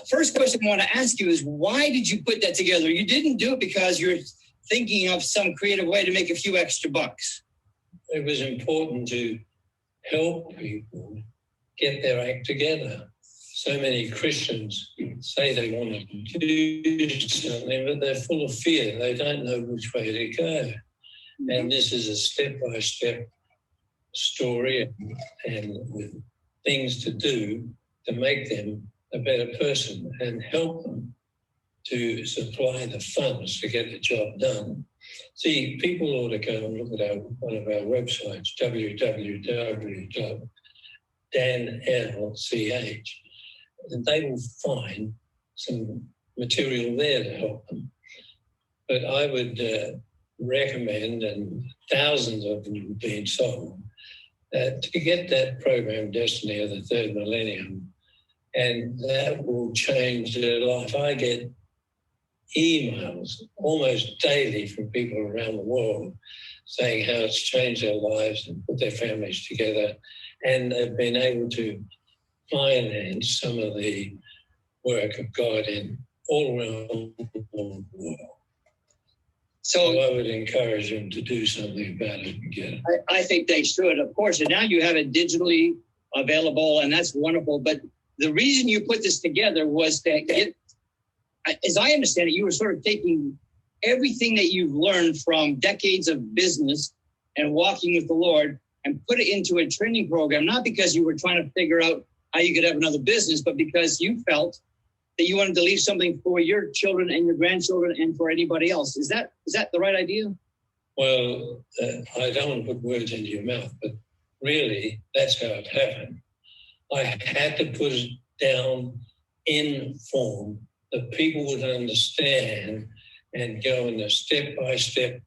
[SPEAKER 4] first question I want to ask you is, why did you put that together? You didn't do it because you're thinking of some creative way to make a few extra bucks.
[SPEAKER 5] It was important to help people get their act together. So many Christians say they want to do something, but they're full of fear. They don't know which way to go. And this is a step-by-step story and with things to do to make them a better person and help them to supply the funds to get the job done. See, people ought to go and look at one of our websites, www.danlch, and they will find some material there to help them. But I would recommend, and thousands of them being sold, to get that program, Destiny of the Third Millennium, and that will change their life. I get emails almost daily from people around the world saying how it's changed their lives and put their families together, and they've been able to finance some of the work of God in all around the world. So I would encourage them to do something about it and get it.
[SPEAKER 4] I think they should, of course. And now you have it digitally available, and that's wonderful. But the reason you put this together was to get, as I understand it, you were sort of taking everything that you've learned from decades of business and walking with the Lord and put it into a training program, not because you were trying to figure out how you could have another business, but because you felt that you wanted to leave something for your children and your grandchildren and for anybody else. Is that the right idea?
[SPEAKER 5] Well, I don't want to put words into your mouth, but really, that's how it happened. I had to put it down in form that people would understand and go in a step-by-step.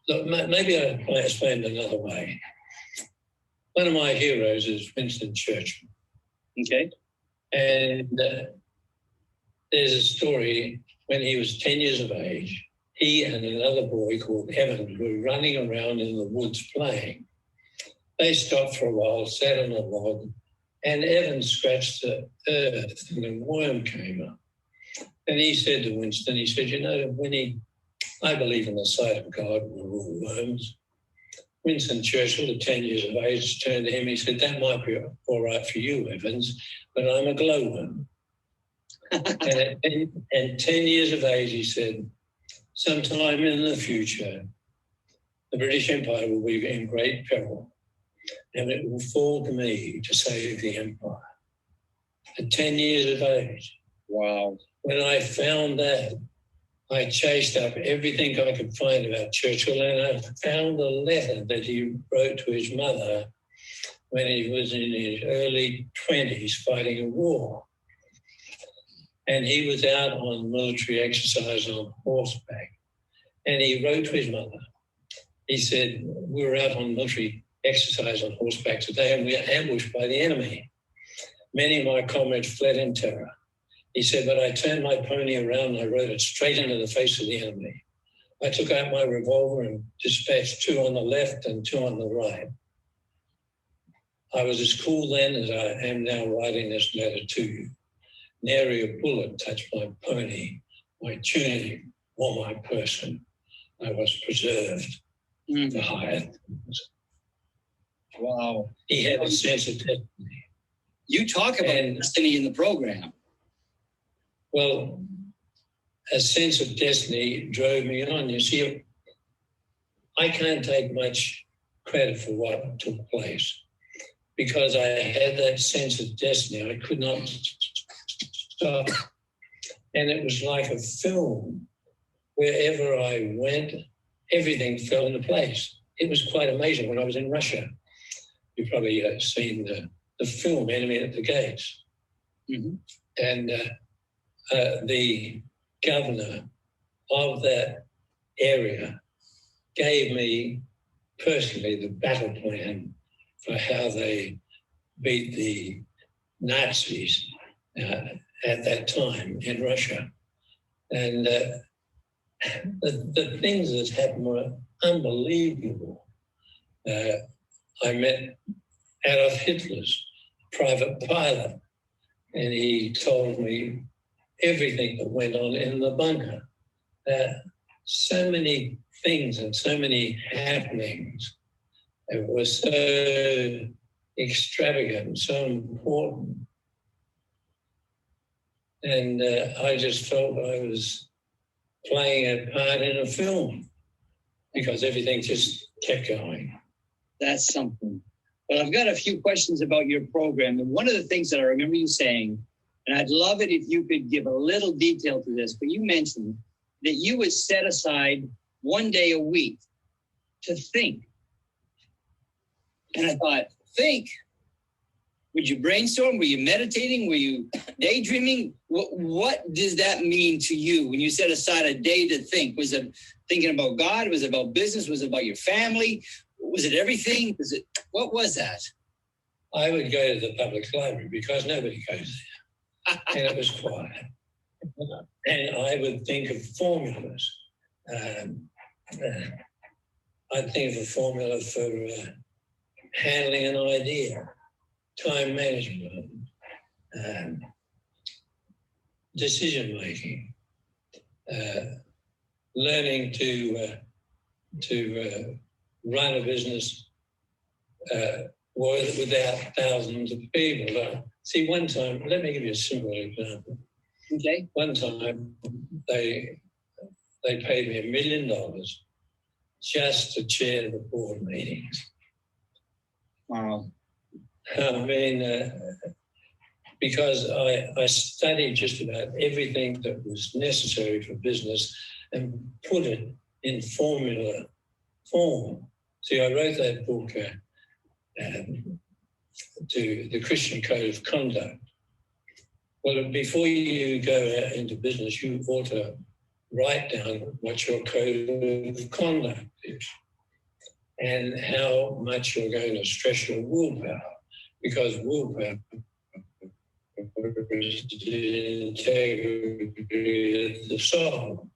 [SPEAKER 5] Look, maybe I'll explain it another way. One of my heroes is Winston Churchill.
[SPEAKER 4] Okay.
[SPEAKER 5] And there's a story when he was 10 years of age, he and another boy called Evan were running around in the woods playing. They stopped for a while, sat on a log, and Evan scratched the earth and a worm came up. And he said to Winston, he said, you know, Winnie, I believe in the sight of God, we're all worms. Winston Churchill, at 10 years of age, turned to him, he said, that might be all right for you, Evans, but I'm a glowworm. And 10 years of age, he said, sometime in the future, the British Empire will be in great peril, and it will fall to me to save the empire. At 10 years of age.
[SPEAKER 4] Wow.
[SPEAKER 5] When I found that, I chased up everything I could find about Churchill, and I found a letter that he wrote to his mother when he was in his early 20s fighting a war. And he was out on military exercise on horseback. And he wrote to his mother. He said, we were out on military exercise on horseback today, and we were ambushed by the enemy. Many of my comrades fled in terror. He said, but I turned my pony around and I rode it straight into the face of the enemy. I took out my revolver and dispatched 2 on the left and 2 on the right. I was as cool then as I am now writing this letter to you. Nary a bullet touched my pony, my tunic, or my person. I was preserved for higher things.
[SPEAKER 4] Wow.
[SPEAKER 5] He had a sense of destiny.
[SPEAKER 4] You talk about destiny in the program.
[SPEAKER 5] Well, a sense of destiny drove me on. You see, I can't take much credit for what took place because I had that sense of destiny. I could not stop. And it was like a film. Wherever I went, everything fell into place. It was quite amazing. When I was in Russia, you've probably seen the film Enemy at the Gates.
[SPEAKER 4] Mm-hmm.
[SPEAKER 5] And the governor of that area gave me personally the battle plan for how they beat the Nazis at that time in Russia. And the things that happened were unbelievable. I met Adolf Hitler's private pilot, and he told me everything that went on in the bunker. So many things and so many happenings. It was so extravagant, so important. And I just felt I was playing a part in a film because everything just kept going.
[SPEAKER 4] That's something. Well, I've got a few questions about your program. And one of the things that I remember you saying, and I'd love it if you could give a little detail to this, but you mentioned that you would set aside 1 day a week to think. And I thought, think? Would you brainstorm? Were you meditating? Were you daydreaming? What does that mean to you when you set aside a day to think? Was it thinking about God? Was it about business? Was it about your family? Was it everything? What was that?
[SPEAKER 5] I would go to the public library because nobody goes there. And it was quiet. And I would think of formulas. I'd think of a formula for handling an idea, time management, decision making, learning to run a business without thousands of people. See, one time, let me give you a simple example.
[SPEAKER 4] Okay.
[SPEAKER 5] One time, they paid me $1 million just to chair the board meetings.
[SPEAKER 4] Wow.
[SPEAKER 5] I mean, because I studied just about everything that was necessary for business and put it in formula form. See, I wrote that book to the Christian Code of Conduct. Well, before you go out into business, you ought to write down what your code of conduct is and how much you're going to stress your willpower, because willpower is the integrity of the soul.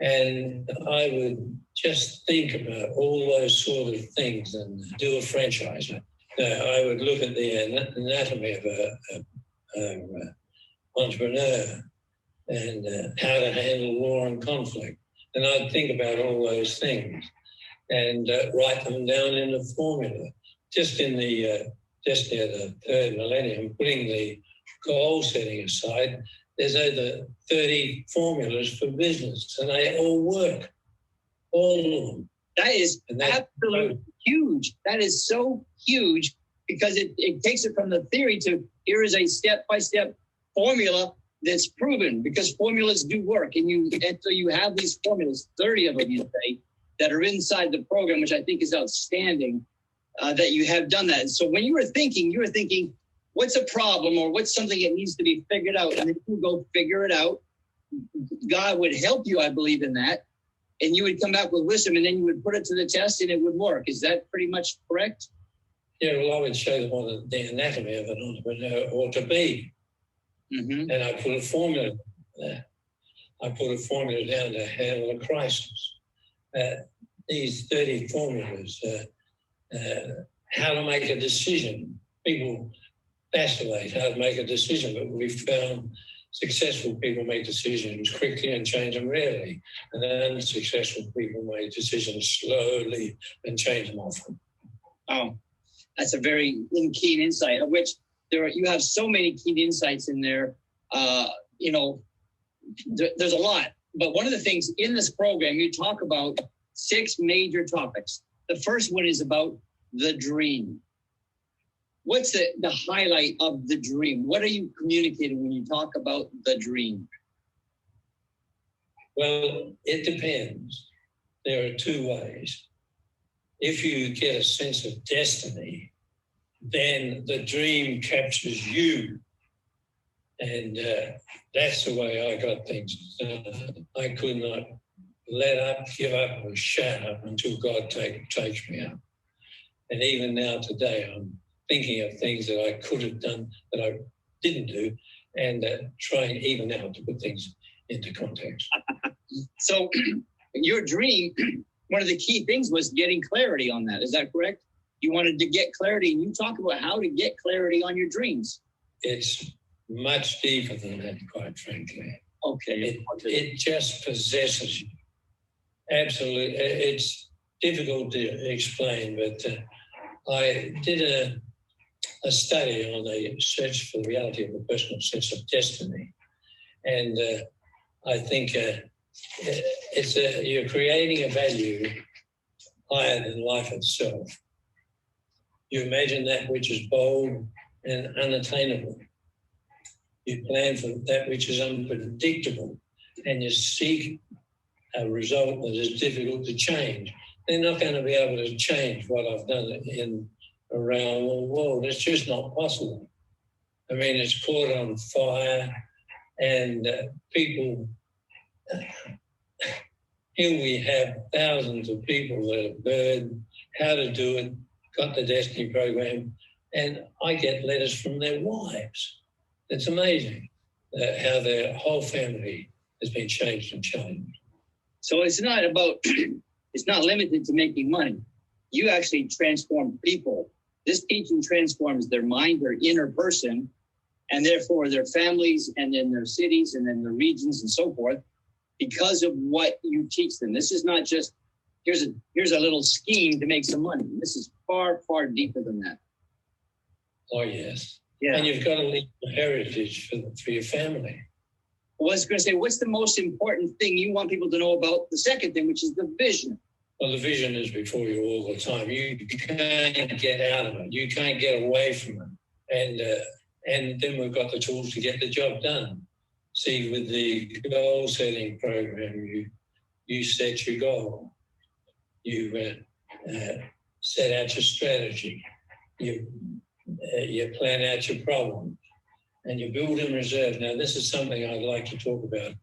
[SPEAKER 5] And I would just think about all those sort of things and do a franchise. Now, I would look at the anatomy of an entrepreneur and how to handle war and conflict. And I'd think about all those things and write them down in a formula. Just near the third millennium, putting the goal setting aside, there's over 30 formulas for business, and they all work, all of them.
[SPEAKER 4] That is absolutely huge. That is so huge because it takes it from the theory to here is a step-by-step formula that's proven, because formulas do work. And so you have these formulas, 30 of them, you say, that are inside the program, which I think is outstanding, that you have done that. And so when you were thinking, what's a problem or what's something that needs to be figured out? And then you go figure it out. God would help you, I believe, in that. And you would come back with wisdom, and then you would put it to the test and it would work. Is that pretty much correct?
[SPEAKER 5] Yeah, well, I would show them what the anatomy of an entrepreneur ought to be.
[SPEAKER 4] Mm-hmm.
[SPEAKER 5] And I put a formula there. I put a formula down to handle a crisis. These 30 formulas, how to make a decision. People vacillate how to make a decision, but we found successful people make decisions quickly and change them rarely. And then unsuccessful people make decisions slowly and change them often.
[SPEAKER 4] Oh, that's a very keen insight, of which you have so many keen insights in there. There's a lot. But one of the things in this program, you talk about 6 major topics. The first one is about the dream. What's the highlight of the dream? What are you communicating when you talk about the dream?
[SPEAKER 5] Well, it depends. There are 2 ways. If you get a sense of destiny, then the dream captures you. And that's the way I got things done. I could not let up, give up, or shut up until God takes me up. And even now today, I'm thinking of things that I could have done that I didn't do, and trying even now to put things into context.
[SPEAKER 4] So your dream, one of the key things was getting clarity on that. Is that correct? You wanted to get clarity, and you talk about how to get clarity on your dreams.
[SPEAKER 5] It's much deeper than that, quite frankly.
[SPEAKER 4] Okay.
[SPEAKER 5] It just possesses you. Absolutely. It's difficult to explain, but I did a study on a search for the reality of a personal sense of destiny. And I think you're creating a value higher than life itself. You imagine that which is bold and unattainable. You plan for that which is unpredictable, and you seek a result that is difficult to change. They're not going to be able to change what I've done around the world. It's just not possible. I mean, it's caught on fire, and people, here we have thousands of people that have learned how to do it, got the Destiny program, and I get letters from their wives. It's amazing how their whole family has been changed and changed.
[SPEAKER 4] So it's not limited to making money. You actually transform people. This teaching transforms their mind, their inner person, and therefore their families, and then their cities, and then their regions, and so forth, because of what you teach them. This is not just, here's a little scheme to make some money. This is far, far deeper than that.
[SPEAKER 5] Oh, yes.
[SPEAKER 4] Yeah.
[SPEAKER 5] And you've got to leave a heritage for your family.
[SPEAKER 4] I was going to say, what's the most important thing you want people to know about the second thing, which is the vision?
[SPEAKER 5] Well, the vision is before you all the time. You can't get out of it. You can't get away from it. And then we've got the tools to get the job done. See, with the goal setting program, you set your goal. You set out your strategy. You plan out your problem, and you build in reserve. Now, this is something I'd like to talk about.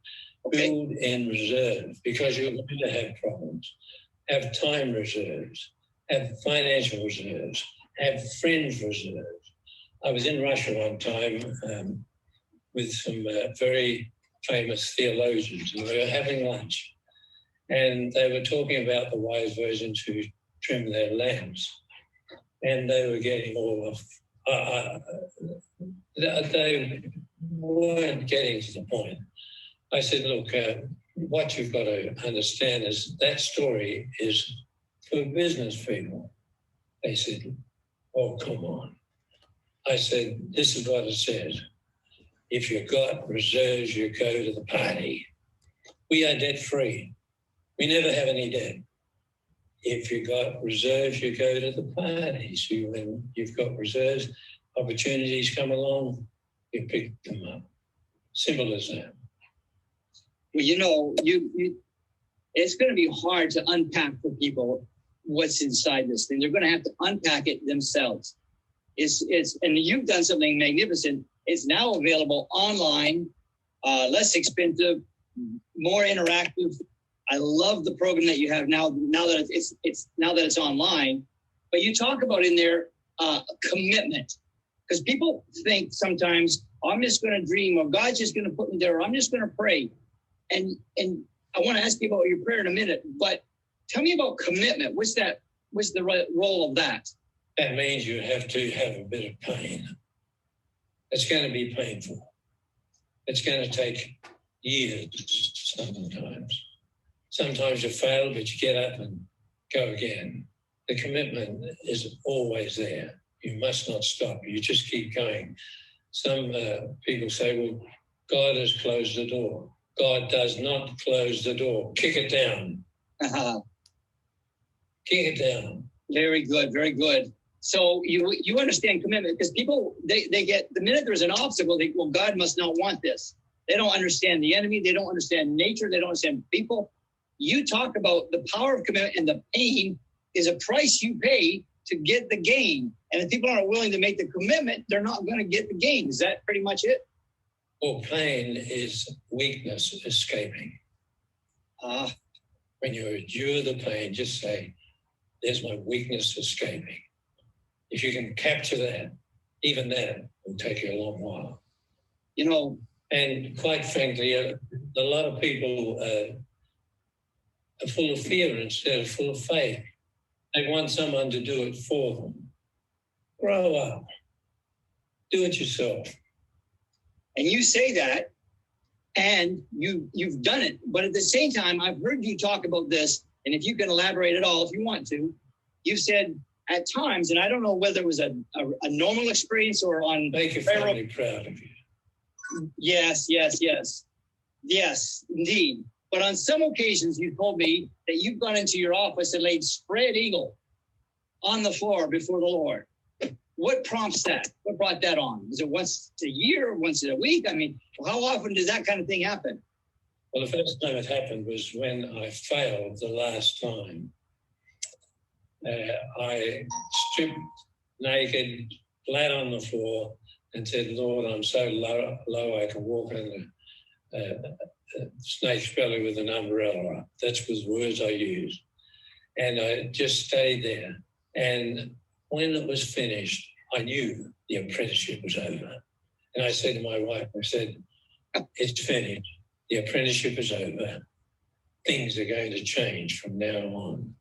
[SPEAKER 5] Okay. Build in reserve, because you're going to have problems. Have time reserves, have financial reserves, have friends reserves. I was in Russia one time with some very famous theologians, and we were having lunch, and they were talking about the wise virgins who trim their lamps. And they were getting all of, they weren't getting to the point. I said, look, what you've got to understand is that story is for business people. They said, oh, come on. I said, this is what it says. If you've got reserves, you go to the party. We are debt free. We never have any debt. If you've got reserves, you go to the party. So when you've got reserves, opportunities come along, you pick them up. Simple as that.
[SPEAKER 4] Well, you know, it's going to be hard to unpack for people what's inside this thing. They're going to have to unpack it themselves. And you've done something magnificent. It's now available online, less expensive, more interactive. I love the program that you have now. Now that it's online, but you talk about in there commitment, because people think sometimes, oh, I'm just going to dream, or God's just going to put me there, or I'm just going to pray. And I want to ask you about your prayer in a minute, but tell me about commitment. What's the role of that?
[SPEAKER 5] That means you have to have a bit of pain. It's going to be painful. It's going to take years sometimes. Sometimes you fail, but you get up and go again. The commitment is always there. You must not stop. You just keep going. Some people say, well, God has closed the door. God does not close the door. Kick it down. Kick it down.
[SPEAKER 4] Very good, very good. So you understand commitment, because people, they get, the minute there's an obstacle, they, well, God must not want this. They don't understand the enemy. They don't understand nature. They don't understand people. You talk about the power of commitment, and the pain is a price you pay to get the gain. And if people aren't willing to make the commitment, they're not going to get the gain. Is that pretty much it?
[SPEAKER 5] Well, pain is weakness escaping. When you endure the pain, just say, there's my weakness escaping. If you can capture that, even that will take you a long while.
[SPEAKER 4] You know,
[SPEAKER 5] and quite frankly, a lot of people are full of fear instead of full of faith. They want someone to do it for them. Grow up. Do it yourself.
[SPEAKER 4] And you say that, and you've done it. But at the same time, I've heard you talk about this, and if you can elaborate at all, if you want to, you said at times, and I don't know whether it was a normal experience or on...
[SPEAKER 5] Make your family proud of you.
[SPEAKER 4] Yes, indeed. But on some occasions, you told me that you've gone into your office and laid spread eagle on the floor before the Lord. What prompts that? What brought that on? Is it once a year, once a week? I mean, how often does that kind of thing happen?
[SPEAKER 5] Well, the first time it happened was when I failed the last time. I stripped naked, flat on the floor, and said, Lord, I'm so low I can walk on the snake's belly with an umbrella up. That's the words I used. And I just stayed there. And when it was finished, I knew the apprenticeship was over. And I said to my wife, I said, it's finished. The apprenticeship is over. Things are going to change from now on.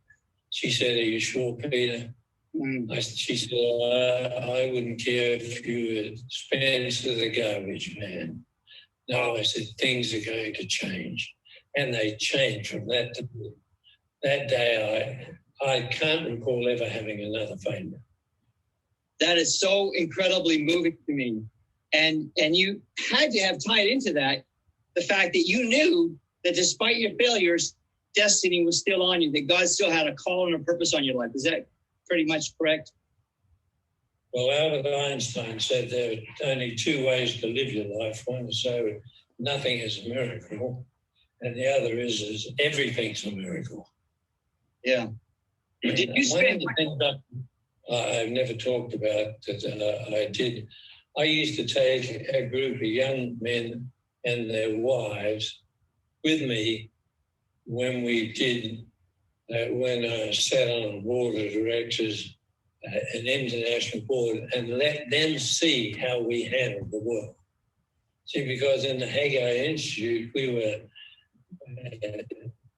[SPEAKER 5] She said, are you sure, Peter? She said, I wouldn't care if you were Spencer the garbage man. No, I said, things are going to change. And they changed from that to that day. I can't recall ever having another failure.
[SPEAKER 4] That is so incredibly moving to me. And you had to have tied into that the fact that you knew that despite your failures, destiny was still on you, that God still had a call and a purpose on your life. Is that pretty much correct?
[SPEAKER 5] Well, Albert Einstein said there are only two ways to live your life. One is so nothing is a miracle, and the other is everything's a miracle.
[SPEAKER 4] Yeah. Did you spend...
[SPEAKER 5] I've never talked about that. I used to take a group of young men and their wives with me when we did, when I sat on a board of directors, an international board, and let them see how we handled the world. See, because in the Haggai Institute, we were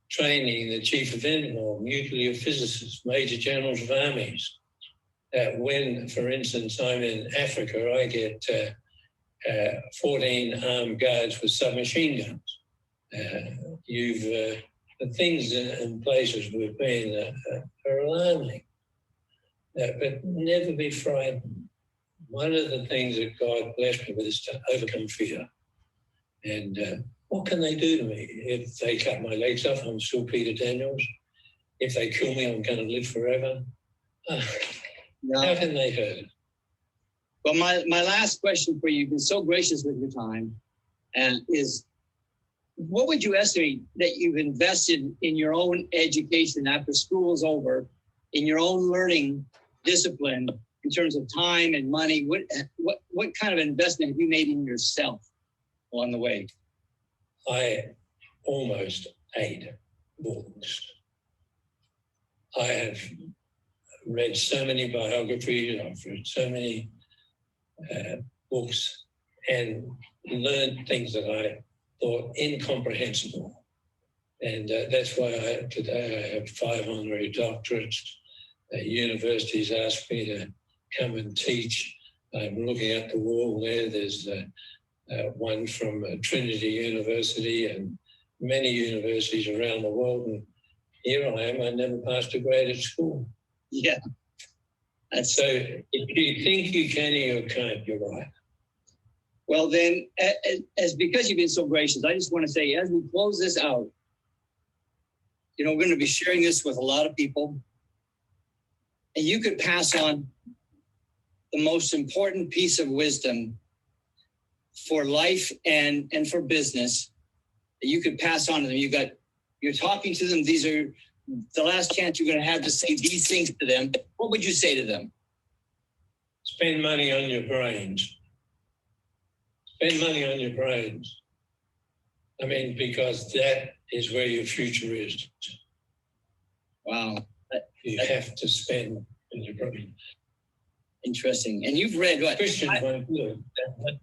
[SPEAKER 5] training the chief of NMOR, nuclear physicists, major generals of armies. When, for instance, I'm in Africa, I get 14 armed guards with submachine guns. The things in places we've been are alarming. But never be frightened. one of the things that God blessed me with is to overcome fear. And what can they do to me? If they cut my legs off, I'm still Peter Daniels. If they kill me, I'm going to live forever. How can they hurt?
[SPEAKER 4] Well, my last question for you, you've been so gracious with your time, and is what would you estimate that you've invested in your own education after school is over, in your own learning discipline in terms of time and money? What kind of investment have you made in yourself along the way?
[SPEAKER 5] I almost 8 books. I have read so many biographies, I've read so many books and learned things that I thought incomprehensible. And that's why today I have 5 honorary doctorates. Universities asked me to come and teach. I'm looking at the wall there. There's one from Trinity University and many universities around the world. And here I am, I never passed a grade at school.
[SPEAKER 4] Yeah.
[SPEAKER 5] And so if you think you can or you can't, you're right.
[SPEAKER 4] Well, then, as because you've been so gracious, I just want to say, as we close this out, you know, we're going to be sharing this with a lot of people. And you could pass on the most important piece of wisdom for life and for business that you could pass on to them. You're talking to them. These are the last chance you're going to have to say these things to them. What would you say to them?
[SPEAKER 5] Spend money on your brains. Spend money on your brains. I mean, because that is where your future is.
[SPEAKER 4] Wow.
[SPEAKER 5] You have to spend on your brain.
[SPEAKER 4] Interesting. And you've read what?
[SPEAKER 5] Christians won't do it.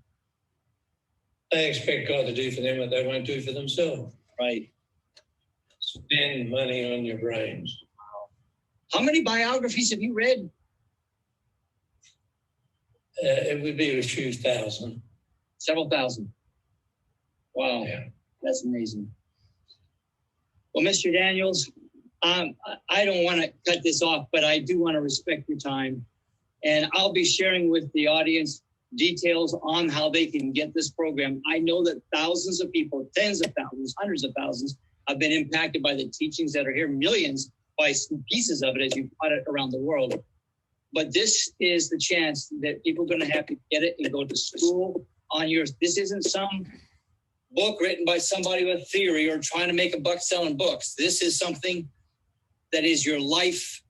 [SPEAKER 5] They expect God to do for them what they won't do for themselves.
[SPEAKER 4] Right.
[SPEAKER 5] Spend money on your brains.
[SPEAKER 4] How many biographies have you read?
[SPEAKER 5] It would be a few thousand.
[SPEAKER 4] Several thousand. Wow.
[SPEAKER 5] Yeah.
[SPEAKER 4] That's amazing. Well, Mr. Daniels, I don't want to cut this off, but I do want to respect your time. And I'll be sharing with the audience details on how they can get this program. I know that thousands of people, tens of thousands, hundreds of thousands, have been impacted by the teachings that are here, millions by pieces of it as you put it around the world. But this is the chance that people are going to have to get it and go to school on yours. This isn't some book written by somebody with theory or trying to make a buck selling books. This is something that is your life,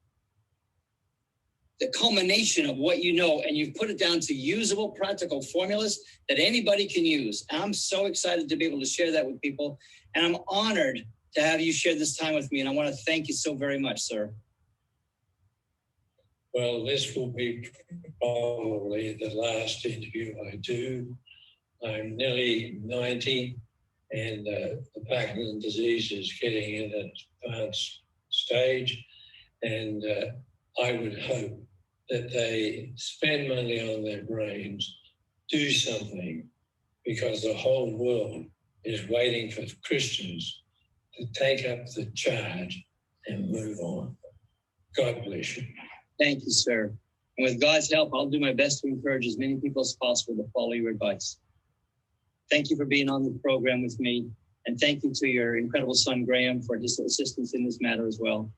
[SPEAKER 4] the culmination of what you know, and you've put it down to usable, practical formulas that anybody can use. And I'm so excited to be able to share that with people. And I'm honored to have you share this time with me. And I want to thank you so very much, sir.
[SPEAKER 5] Well, this will be probably the last interview I do. I'm nearly 90, and the Parkinson's disease is getting in an advanced stage. And I would hope that they spend money on their brains, do something, because the whole world is waiting for Christians to take up the charge and move on. God bless you.
[SPEAKER 4] Thank you, sir. And with God's help, I'll do my best to encourage as many people as possible to follow your advice. Thank you for being on the program with me. And thank you to your incredible son, Graham, for his assistance in this matter as well.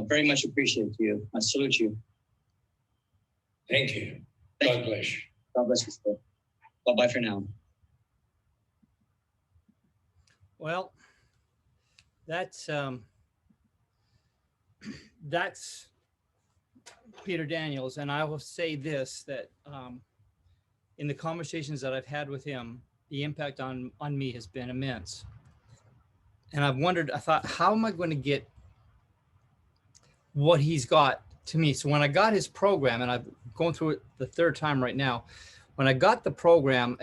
[SPEAKER 4] Very much appreciate you. I salute you.
[SPEAKER 5] Thank you. God bless you.
[SPEAKER 4] God bless you, sir. Bye-bye for now.
[SPEAKER 1] Well, that's Peter Daniels. And I will say this, that in the conversations that I've had with him, the impact on me has been immense. And I thought, how am I going to get what he's got to me? So when I got his program, and I'm going through it the 3rd time right now, when I got the program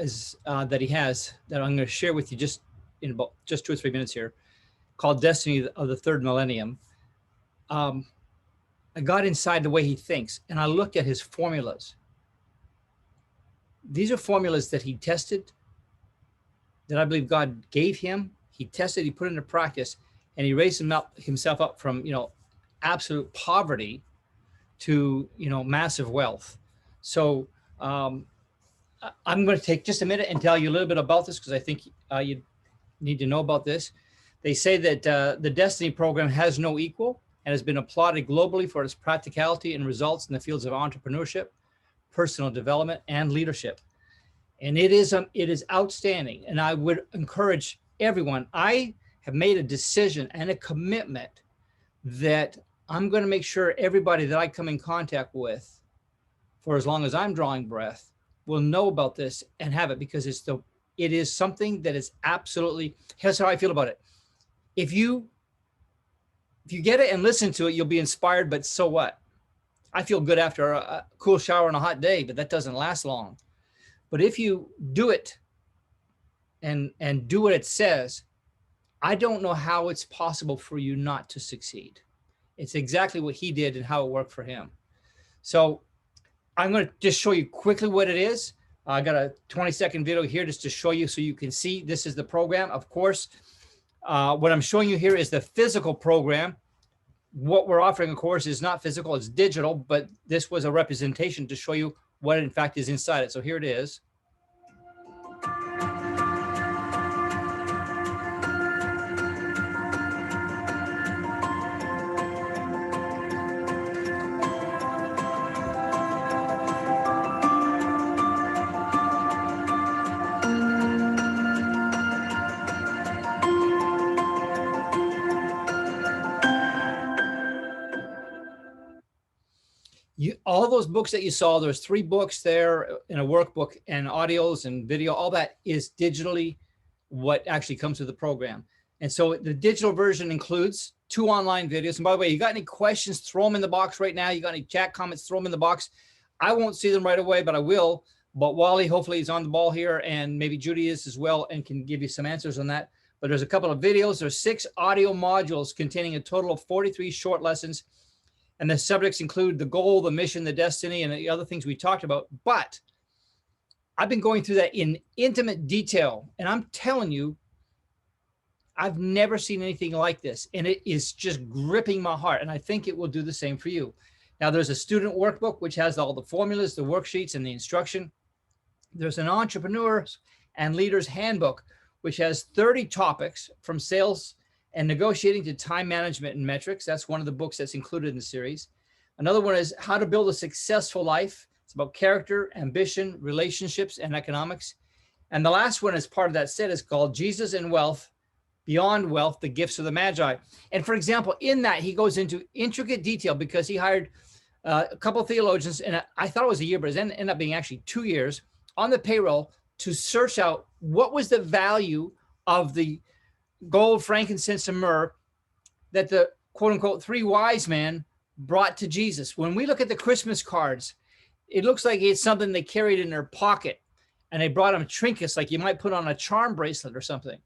[SPEAKER 1] that he has, that I'm going to share with you just in about 2 or 3 minutes here, called Destiny of the Third Millennium, I got inside the way he thinks, and I looked at his formulas. These are formulas that he tested, that I believe God gave him. He tested, he put into practice, and he raised himself up from, absolute poverty to, massive wealth. So I'm going to take just a minute and tell you a little bit about this because I think you need to know about this. They say that the Destiny program has no equal and has been applauded globally for its practicality and results in the fields of entrepreneurship, personal development, and leadership. And it is outstanding. And I would encourage everyone. I have made a decision and a commitment that I'm going to make sure everybody that I come in contact with, for as long as I'm drawing breath, will know about this and have it, because it is something that is absolutely, here's how I feel about it. If you get it and listen to it, you'll be inspired, but so what? I feel good after a cool shower on a hot day, but that doesn't last long. But if you do it and do what it says, I don't know how it's possible for you not to succeed. It's exactly what he did and how it worked for him. So I'm going to just show you quickly what it is. I got a 20-second video here just to show you so you can see this is the program. Of course, what I'm showing you here is the physical program. What we're offering, of course, is not physical, it's digital, but this was a representation to show you what in fact is inside it. So here it is. All those books that you saw, there's 3 books there in a workbook, and audios and video, all that is digitally what actually comes with the program. And so the digital version includes 2 online videos. And by the way, you got any questions, throw them in the box right now. You got any chat comments, throw them in the box. I won't see them right away, but I will. But Wally, hopefully he's on the ball here, and maybe Judy is as well, and can give you some answers on that. But there's a couple of videos. There's 6 audio modules containing a total of 43 short lessons. And the subjects include the goal, the mission, the destiny, and the other things we talked about. But I've been going through that in intimate detail. And I'm telling you, I've never seen anything like this. And it is just gripping my heart. And I think it will do the same for you. Now, there's a student workbook, which has all the formulas, the worksheets, and the instruction. There's an entrepreneurs and leaders handbook, which has 30 topics from sales and negotiating to time management and metrics. That's one of the books that's included in the series. Another one is How to Build a Successful Life. It's about character, ambition, relationships, and economics. And the last one as part of that set is called Jesus and Wealth, Beyond Wealth, the Gifts of the Magi. And for example, in that, he goes into intricate detail because he hired a couple of theologians, and I thought it was a year, but it ended up being actually 2 years on the payroll to search out what was the value of the gold, frankincense, and myrrh that the quote unquote 3 wise men brought to Jesus. When we look at the Christmas cards, it looks like it's something they carried in their pocket, and they brought them trinkets like you might put on a charm bracelet or something.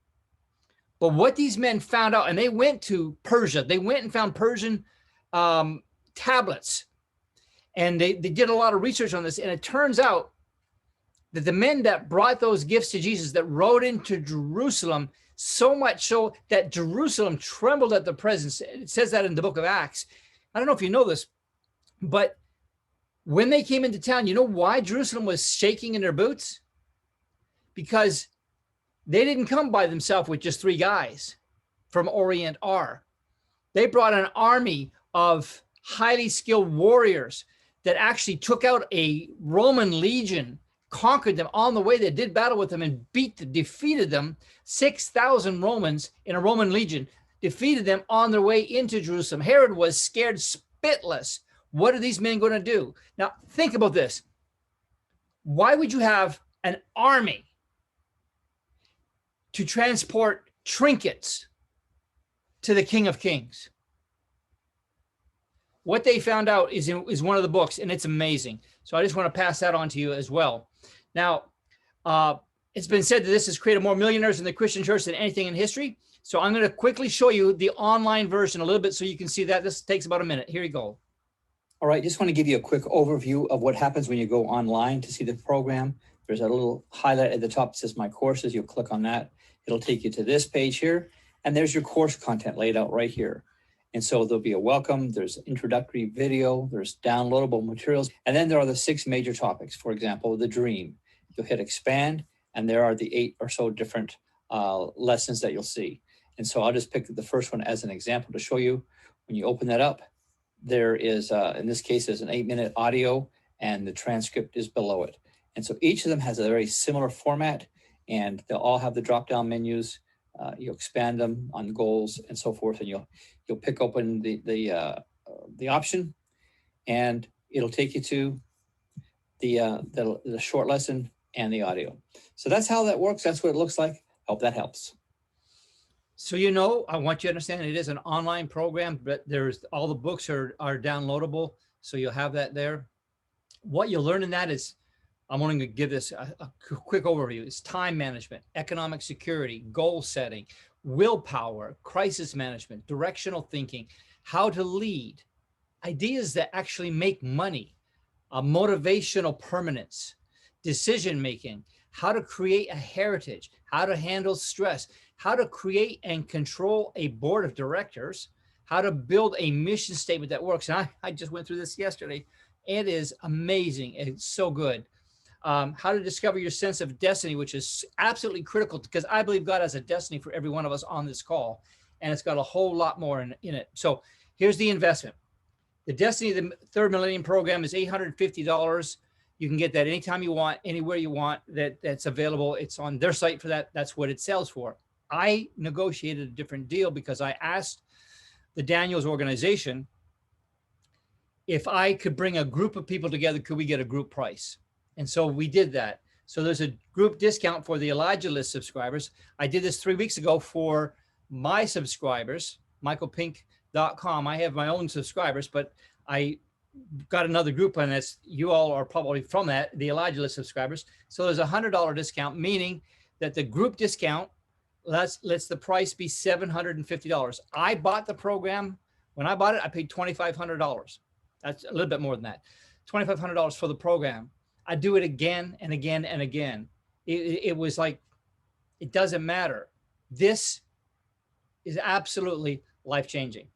[SPEAKER 1] But what these men found out, and they went to Persia, they went and found Persian tablets, and they did a lot of research on this. And it turns out that the men that brought those gifts to Jesus, that rode into Jerusalem, so much so that Jerusalem trembled at the presence. It says that in the book of Acts. I don't know if you know this, but when they came into town, you know why Jerusalem was shaking in their boots? Because they didn't come by themselves with just 3 guys from Orient R. They brought an army of highly skilled warriors that actually took out a Roman legion, conquered them on the way. They did battle with them and defeated them. 6,000 Romans in a Roman legion defeated them on their way into Jerusalem. Herod was scared spitless. What are these men going to do? Now, think about this. Why would you have an army to transport trinkets to the King of Kings? What they found out is one of the books, and it's amazing. So I just want to pass that on to you as well. Now, it's been said that this has created more millionaires in the Christian church than anything in history. So I'm going to quickly show you the online version a little bit so you can see that. This takes about a minute. Here you go.
[SPEAKER 6] All right, just want to give you a quick overview of what happens when you go online to see the program. There's a little highlight at the top that says My Courses. You'll click on that. It'll take you to this page here. And there's your course content laid out right here. And so there'll be a welcome, there's introductory video, there's downloadable materials, and then there are the 6 major topics. For example, the dream. You'll hit expand, and there are the 8 or so different lessons that you'll see. And so I'll just pick the first one as an example to show you. When you open that up, there is, in this case, there's an 8-minute audio, and the transcript is below it. And so each of them has a very similar format, and they'll all have the drop-down menus. You expand them on goals and so forth, and you'll pick open the option, and it'll take you to the short lesson and the audio. So that's how that works. That's what it looks like. Hope that helps.
[SPEAKER 1] So, I want you to understand it is an online program, but there's all the books are downloadable. So you'll have that there. What you'll learn in that is, I'm only going to give this a quick overview. It's time management, economic security, goal setting, willpower, crisis management, directional thinking, how to lead, ideas that actually make money, motivational permanence, decision-making, how to create a heritage, how to handle stress, how to create and control a board of directors, how to build a mission statement that works. And I just went through this yesterday. It is amazing. It's so good. How to discover your sense of destiny, which is absolutely critical, because I believe God has a destiny for every one of us on this call, and it's got a whole lot more in it. So here's the investment. The Destiny, the Third Millennium Program, is $850. You can get that anytime you want, anywhere you want. That's available. It's on their site for that. That's what it sells for. I negotiated a different deal because I asked the Daniels organization if I could bring a group of people together, could we get a group price? And so we did that. So there's a group discount for the Elijah List subscribers. I did this 3 weeks ago for my subscribers, michaelpink.com. I have my own subscribers, but I got another group on this. You all are probably from that, the Elijah List subscribers. So there's a $100 discount, meaning that the group discount lets the price be $750. I bought the program. When I bought it, I paid $2,500. That's a little bit more than that. $2,500 for the program. I do it again and again and again. It was like, it doesn't matter. This is absolutely life-changing.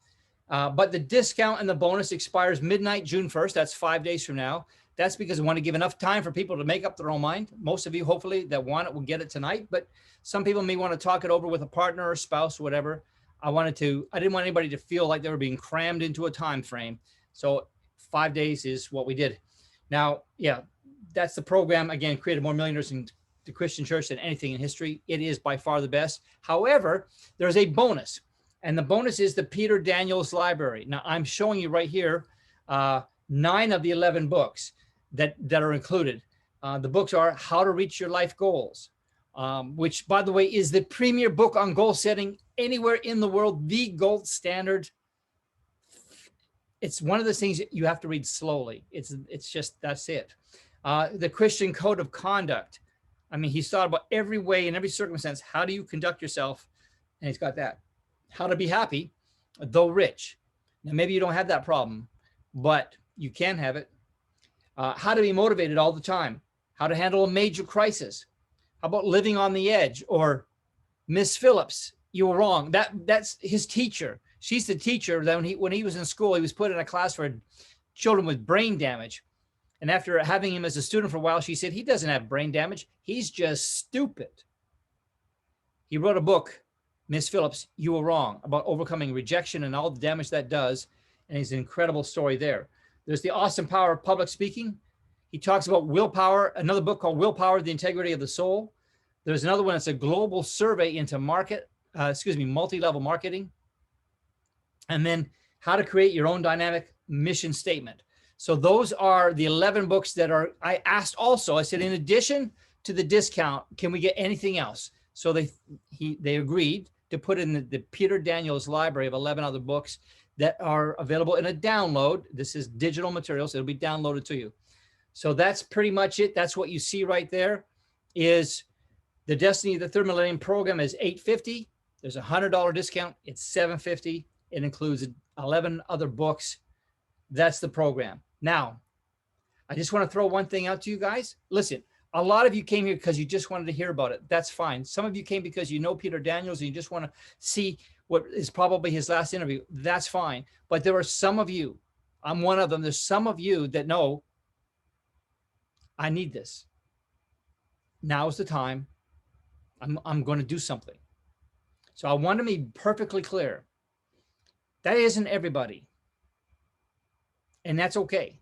[SPEAKER 1] But the discount and the bonus expires midnight, June 1st. That's 5 days from now. That's because I want to give enough time for people to make up their own mind. Most of you, hopefully, that want it will get it tonight. But some people may want to talk it over with a partner or spouse, or whatever. I didn't want anybody to feel like they were being crammed into a time frame. So 5 days is what we did. Now, yeah, that's the program. Again, created more millionaires in the Christian church than anything in history. It is by far the best. However, there's a bonus, and the bonus is the Peter Daniels Library. Now, I'm showing you right here 9 of the 11 books that are included. The books are How to Reach Your Life Goals, which, by the way, is the premier book on goal setting anywhere in the world, the gold standard. It's one of those things that you have to read slowly. It's just, that's it. The Christian Code of Conduct. I mean, he's thought about every way in every circumstance. How do you conduct yourself? And he's got that. How to be happy, though rich. Now, maybe you don't have that problem, but you can have it. How to be motivated all the time. How to handle a major crisis. How about living on the edge? Or Miss Phillips, you were wrong. That's his teacher. She's the teacher that when he was in school, he was put in a class for children with brain damage. And after having him as a student for a while, she said, he doesn't have brain damage. He's just stupid. He wrote a book, Miss Phillips, You Were Wrong, about overcoming rejection and all the damage that does. And it's an incredible story there. There's The Awesome Power of Public Speaking. He talks about willpower, another book called Willpower, the Integrity of the Soul. There's another one that's a global survey into multi-level marketing. And then How to Create Your Own Dynamic Mission Statement. So those are the 11 books that I asked also, I said, in addition to the discount, can we get anything else? So they agreed to put in the Peter Daniels library of 11 other books that are available in a download. This is digital materials. It'll be downloaded to you. So that's pretty much it. That's what you see right there is the Destiny, the Third Millennium Program is $850. There's a $100 discount. It's $750. It includes 11 other books. That's the program. Now, I just want to throw one thing out to you guys. Listen, a lot of you came here because you just wanted to hear about it. That's fine. Some of you came because you know Peter Daniels and you just want to see what is probably his last interview. That's fine. But there are some of you, I'm one of them. There's some of you that know, I need this. Now is the time. I'm going to do something. So I want to be perfectly clear. That isn't everybody. And that's okay.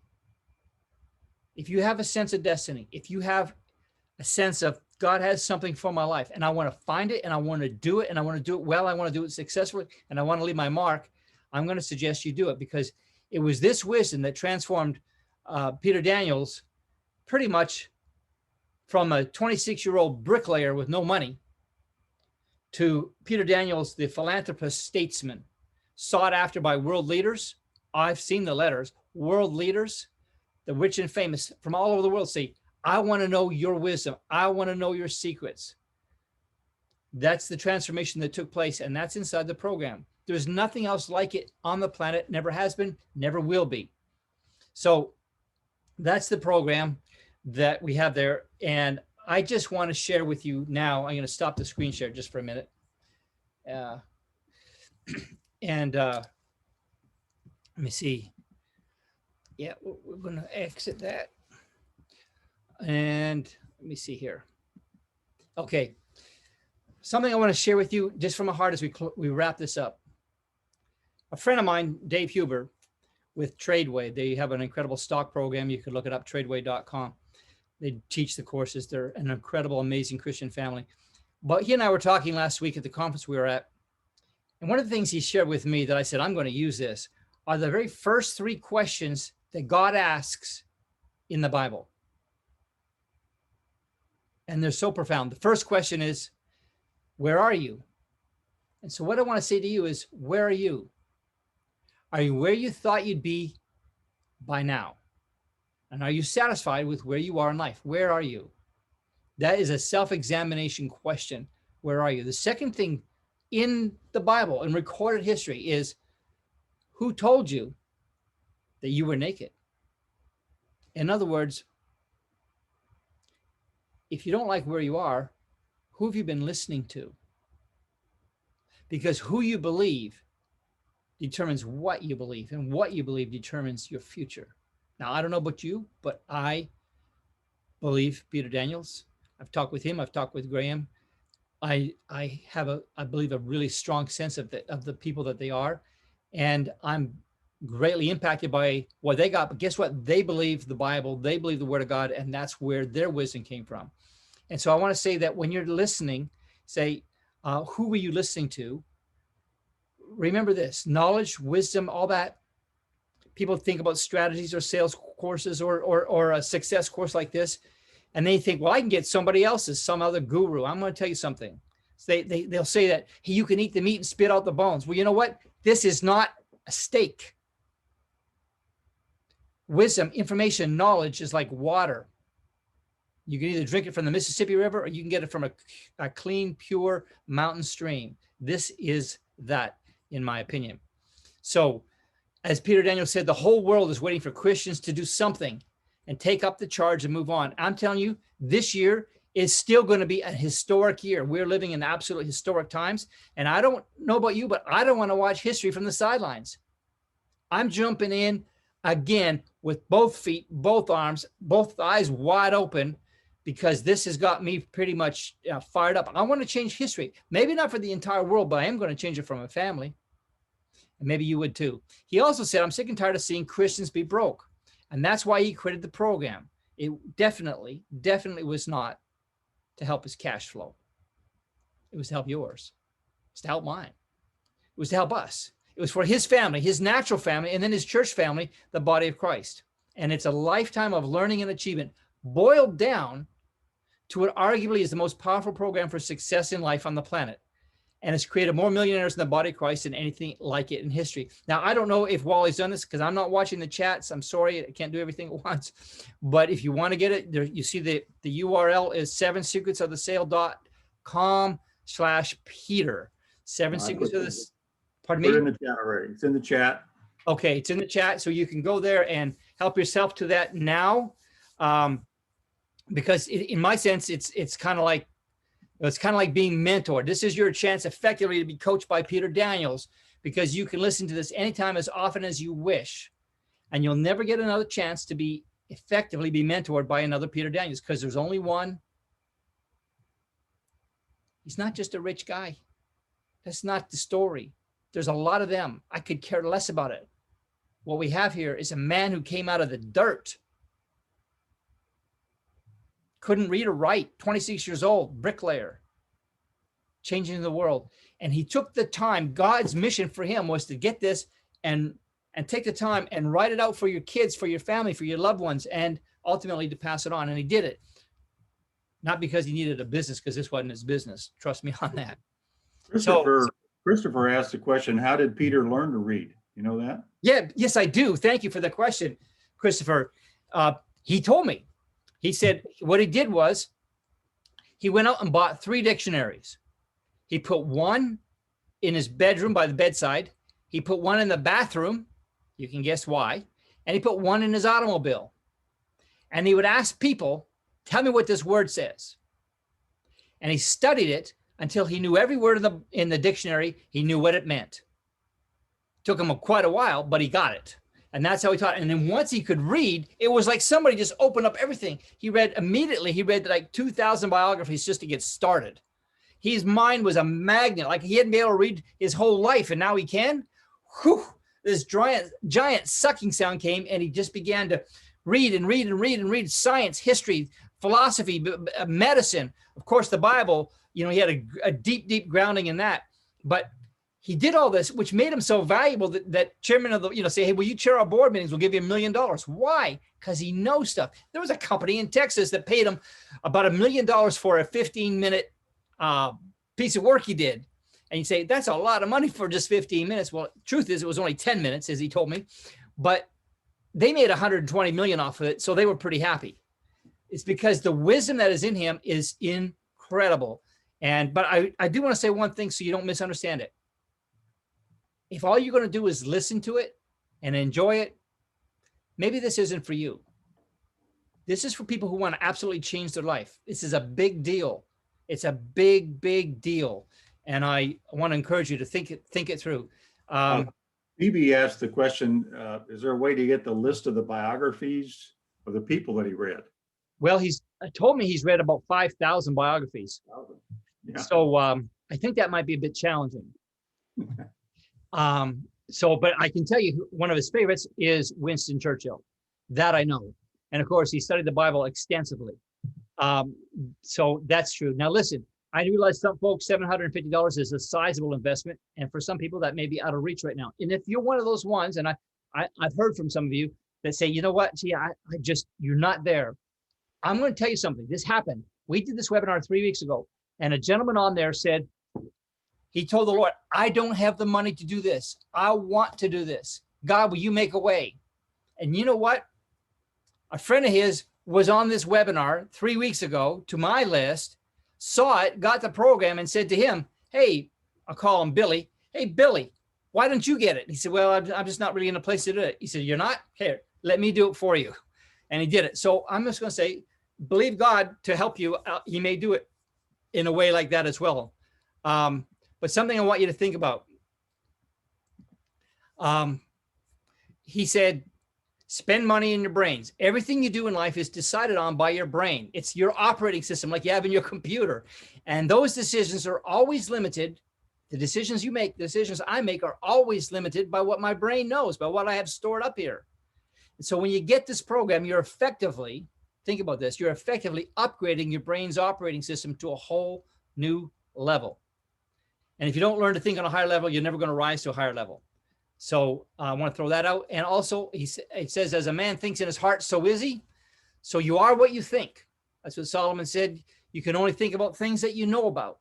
[SPEAKER 1] If you have a sense of destiny, if you have a sense of God has something for my life and I want to find it and I want to do it and I want to do it well, I want to do it successfully and I want to leave my mark, I'm going to suggest you do it, because it was this wisdom that transformed Peter Daniels pretty much from a 26-year-old bricklayer with no money to Peter Daniels, the philanthropist statesman, sought after by world leaders. I've seen the letters. World leaders, the rich and famous from all over the world say, I want to know your wisdom. I want to know your secrets. That's the transformation that took place, and that's inside the program. There's nothing else like it on the planet, never has been, never will be. So that's the program that we have there. And I just want to share with you now, I'm going to stop the screen share just for a minute. Let me see. Yeah, we're going to exit that. And let me see here. Okay. Something I want to share with you just from my heart as we wrap this up. A friend of mine, Dave Huber, with Tradeway, they have an incredible stock program. You could look it up, tradeway.com. They teach the courses. They're an incredible, amazing Christian family. But he and I were talking last week at the conference we were at. And one of the things he shared with me that I said, I'm going to use this, are the very first 3 questions that God asks in the Bible. And they're so profound. The first question is, where are you? And so what I want to say to you is, where are you? Are you where you thought you'd be by now? And are you satisfied with where you are in life? Where are you? That is a self-examination question. Where are you? The second thing in the Bible, in recorded history, is who told you that you were naked? In other words, if you don't like where you are, who have you been listening to? Because who you believe determines what you believe, and what you believe determines your future. Now, I don't know about you, but I believe Peter Daniels. I've talked with him. I've talked with Graham. I believe a really strong sense of the people that they are. And I'm greatly impacted by what they got. But guess what? They believe the Bible. They believe the Word of God. And that's where their wisdom came from. And so I want to say that when you're listening, say, who were you listening to? Remember this: knowledge, wisdom, all that. People think about strategies or sales courses or a success course like this, and they think, well, I can get somebody else's, some other guru. I'm going to tell you something. So they'll say that, hey, you can eat the meat and spit out the bones. Well, you know what? This is not a steak. Wisdom, information, knowledge is like water. You can either drink it from the Mississippi River or you can get it from a clean, pure mountain stream. This is that, in my opinion. So, as Peter Daniels said, the whole world is waiting for Christians to do something and take up the charge and move on. I'm telling you, this year is still going to be a historic year. We're living in absolute historic times. And I don't know about you, but I don't want to watch history from the sidelines. I'm jumping in again with both feet, both arms, both eyes wide open, because this has got me pretty much fired up. I want to change history. Maybe not for the entire world, but I am going to change it for my family. And maybe you would too. He also said, I'm sick and tired of seeing Christians be broke. And that's why he created the program. It definitely was not to help his cash flow. It was to help yours. It was to help mine. It was to help us. It was for his family, his natural family, and then his church family, the body of Christ. And it's a lifetime of learning and achievement boiled down to what arguably is the most powerful program for success in life on the planet. And it's created more millionaires in the body of Christ than anything like it in history. Now, I don't know if Wally's done this because I'm not watching the chats. I'm sorry, I can't do everything at once. But if you want to get it, there, you see the URL is 7secretsofthesale.com/Peter. 7 secrets of this. Pardon me?
[SPEAKER 3] Put it in the chat already. It's in the chat.
[SPEAKER 1] Okay, it's in the chat. So you can go there and help yourself to that now. Because in my sense, it's kind of like It's kind of like being mentored. This is your chance effectively to be coached by Peter Daniels, because you can listen to this anytime, as often as you wish. And you'll never get another chance to be effectively be mentored by another Peter Daniels, because there's only one. He's not just a rich guy. That's not the story. There's a lot of them. I could care less about it. What we have here is a man who came out of the dirt, couldn't read or write, 26 years old, bricklayer, changing the world. And he took the time. God's mission for him was to get this and take the time and write it out for your kids, for your family, for your loved ones, and ultimately to pass it on. And he did it. Not because he needed a business, because this wasn't his business. Trust me on that.
[SPEAKER 3] Christopher asked the question, how did Peter learn to read? You know that?
[SPEAKER 1] Yeah, yes, I do. Thank you for the question, Christopher. He told me. He said what he did was he went out and bought 3 dictionaries. He put one in his bedroom by the bedside. He put one in the bathroom. You can guess why. And he put one in his automobile. And he would ask people, tell me what this word says. And he studied it until he knew every word in the dictionary. He knew what it meant. Took him quite a while, but he got it. And that's how he taught. And then once he could read, it was like somebody just opened up everything. He read immediately. He read like 2,000 biographies just to get started. His mind was a magnet. Like he hadn't been able to read his whole life, and now he can. Whew, this giant sucking sound came, and he just began to read and read and read and read science, history, philosophy, medicine. Of course, the Bible, you know, he had a deep, deep grounding in that. But he did all this, which made him so valuable that chairman of the, you know, say, hey, will you chair our board meetings? We'll give you $1 million. Why? Because he knows stuff. There was a company in Texas that paid him about $1 million for a 15-minute piece of work he did. And you say, that's a lot of money for just 15 minutes. Well, truth is, it was only 10 minutes, as he told me. But they made 120 million off of it, so they were pretty happy. It's because the wisdom that is in him is incredible. But I do want to say one thing so you don't misunderstand it. If all you're going to do is listen to it and enjoy it, maybe this isn't for you. This is for people who want to absolutely change their life. This is a big deal. It's a big, big deal. And I want to encourage you to think it through.
[SPEAKER 3] Phoebe asked the question, is there a way to get the list of the biographies of the people that he read?
[SPEAKER 1] Well, he's told me he's read about 5,000 biographies.
[SPEAKER 3] Yeah.
[SPEAKER 1] So I think that might be a bit challenging. But I can tell you one of his favorites is Winston Churchill. That I know. And of course, he studied the Bible extensively. So that's true. Now, listen, I realize some folks, $750 is a sizable investment. And for some people, that may be out of reach right now. And if you're one of those ones, and I've heard from some of you that say, you know what, gee, you're not there. I'm going to tell you something. This happened. We did this webinar 3 weeks ago. And a gentleman on there said, he told the Lord, I don't have the money to do this. I want to do this. God, will you make a way? And you know what? A friend of his was on this webinar 3 weeks ago to my list, saw it, got the program, and said to him, hey, I'll call him Billy. Hey, Billy, why don't you get it? He said, well, I'm just not really in a place to do it. He said, you're not? Here, let me do it for you. And he did it. So I'm just going to say, believe God to help you. He may do it in a way like that as well. But something I want you to think about. He said, spend money in your brains. Everything you do in life is decided on by your brain. It's your operating system like you have in your computer. And those decisions are always limited. The decisions you make, the decisions I make are always limited by what my brain knows, by what I have stored up here. And so when you get this program, you're effectively, think about this, you're effectively upgrading your brain's operating system to a whole new level. And if you don't learn to think on a higher level, you're never going to rise to a higher level. So I want to throw that out. And also, it says, as a man thinks in his heart, so is he. So you are what you think. That's what Solomon said. You can only think about things that you know about.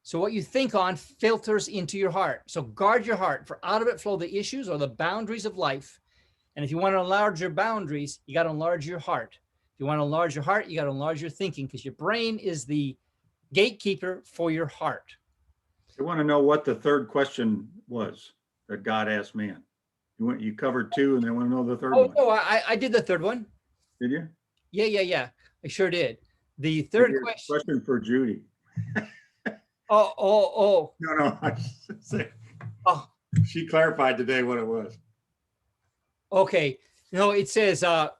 [SPEAKER 1] So what you think on filters into your heart. So guard your heart, for out of it flow the issues or the boundaries of life. And if you want to enlarge your boundaries, you got to enlarge your heart. If you want to enlarge your heart, you got to enlarge your thinking, because your brain is the gatekeeper for your heart.
[SPEAKER 3] I want to know what the third question was that God asked man. You covered 2, and they want to know the third one.
[SPEAKER 1] Oh, I did the third one.
[SPEAKER 3] Did you?
[SPEAKER 1] Yeah. I sure did. The third question
[SPEAKER 3] for Judy.
[SPEAKER 1] Oh.
[SPEAKER 3] No, I say,
[SPEAKER 1] Oh,
[SPEAKER 3] she clarified today what it was.
[SPEAKER 1] okay. No, it says, yeah,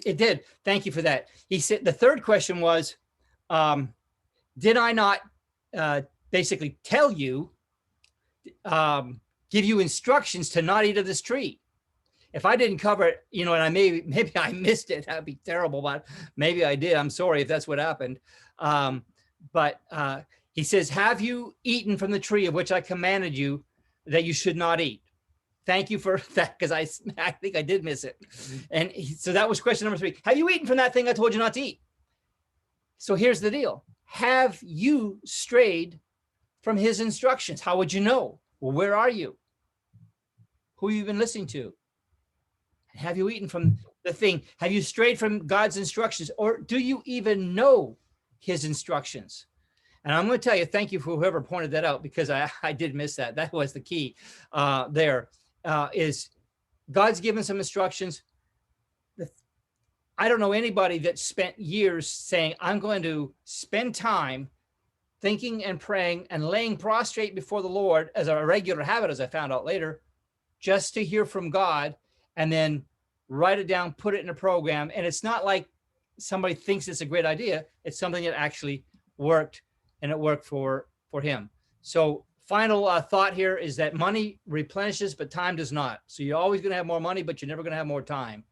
[SPEAKER 1] it did. Thank you for that. He said, the third question was, did I not basically tell you, give you instructions to not eat of this tree? If I didn't cover it, and maybe I missed it, that'd be terrible, but maybe I did. I'm sorry if that's what happened. But he says, have you eaten from the tree of which I commanded you that you should not eat? Thank you for that, because I think I did miss it. And so that was question number 3. Have you eaten from that thing I told you not to eat? So here's the deal. Have you strayed from his instructions? How would you know? Well, where are you? Who have you been listening to? Have you eaten from the thing? Have you strayed from God's instructions? Or do you even know his instructions? And I'm going to tell you, thank you for whoever pointed that out, because I did miss that. That was the key there. Is God's given some instructions. I don't know anybody that spent years saying, I'm going to spend time thinking and praying and laying prostrate before the Lord as a regular habit, as I found out later, just to hear from God, and then write it down, put it in a program. And it's not like somebody thinks it's a great idea. It's something that actually worked, and it worked for him. So final thought here is that money replenishes, but time does not. So you're always going to have more money, but you're never going to have more time.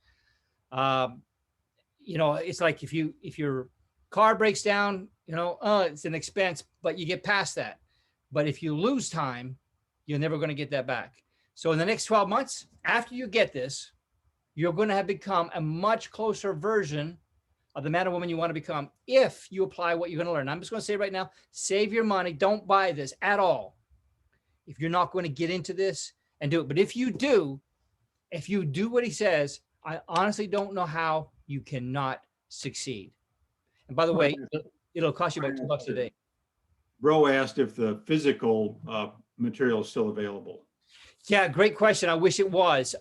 [SPEAKER 1] It's like if your car breaks down, it's an expense, but you get past that. But if you lose time, you're never going to get that back. So in the next 12 months, after you get this, you're going to have become a much closer version of the man or woman you want to become if you apply what you're going to learn. I'm just going to say right now, save your money. Don't buy this at all if you're not going to get into this and do it. But if you do what he says, I honestly don't know how you cannot succeed. And by the way, it'll cost you about $2 a day.
[SPEAKER 3] Bro asked if the physical material is still available.
[SPEAKER 1] Yeah, great question. I wish it was.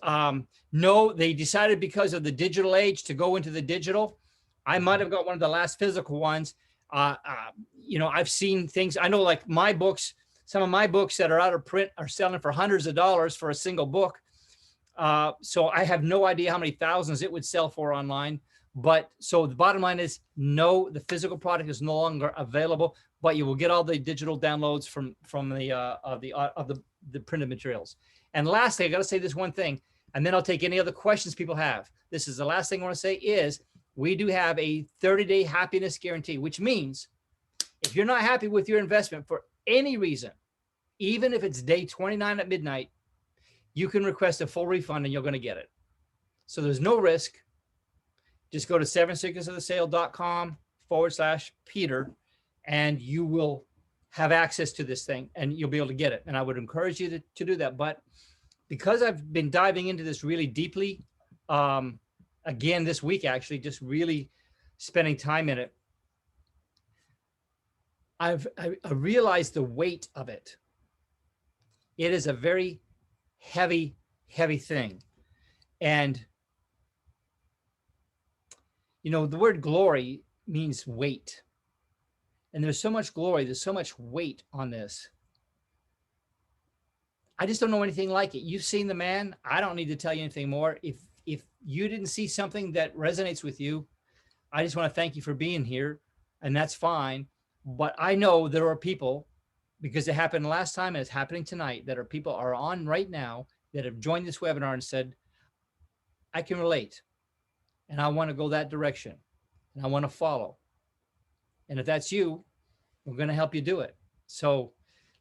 [SPEAKER 1] No, they decided because of the digital age to go into the digital. I might have got one of the last physical ones. I've seen things. I know, like my books, some of my books that are out of print are selling for hundreds of dollars for a single book. So I have no idea how many thousands it would sell for online. But so the bottom line is, no, the physical product is no longer available, but you will get all the digital downloads from the printed materials. And lastly, I got to say this one thing, and then I'll take any other questions people have. This is the last thing I want to say is we do have a 30-day happiness guarantee, which means if you're not happy with your investment for any reason, even if it's day 29 at midnight, you can request a full refund and you're going to get it. So there's no risk. Just go to 7secretsofthesale.com/Peter, and you will have access to this thing and you'll be able to get it. And I would encourage you to do that. But because I've been diving into this really deeply, again, this week, actually, just really spending time in it, I realized the weight of it. It is a very heavy, heavy thing. And, the word glory means weight. And there's so much glory, there's so much weight on this. I just don't know anything like it. You've seen the man. I don't need to tell you anything more. If you didn't see something that resonates with you, I just want to thank you for being here, and that's fine. But I know there are people, because it happened last time and it's happening tonight, that people are on right now that have joined this webinar and said, I can relate, and I want to go that direction, and I want to follow. And if that's you, we're going to help you do it. So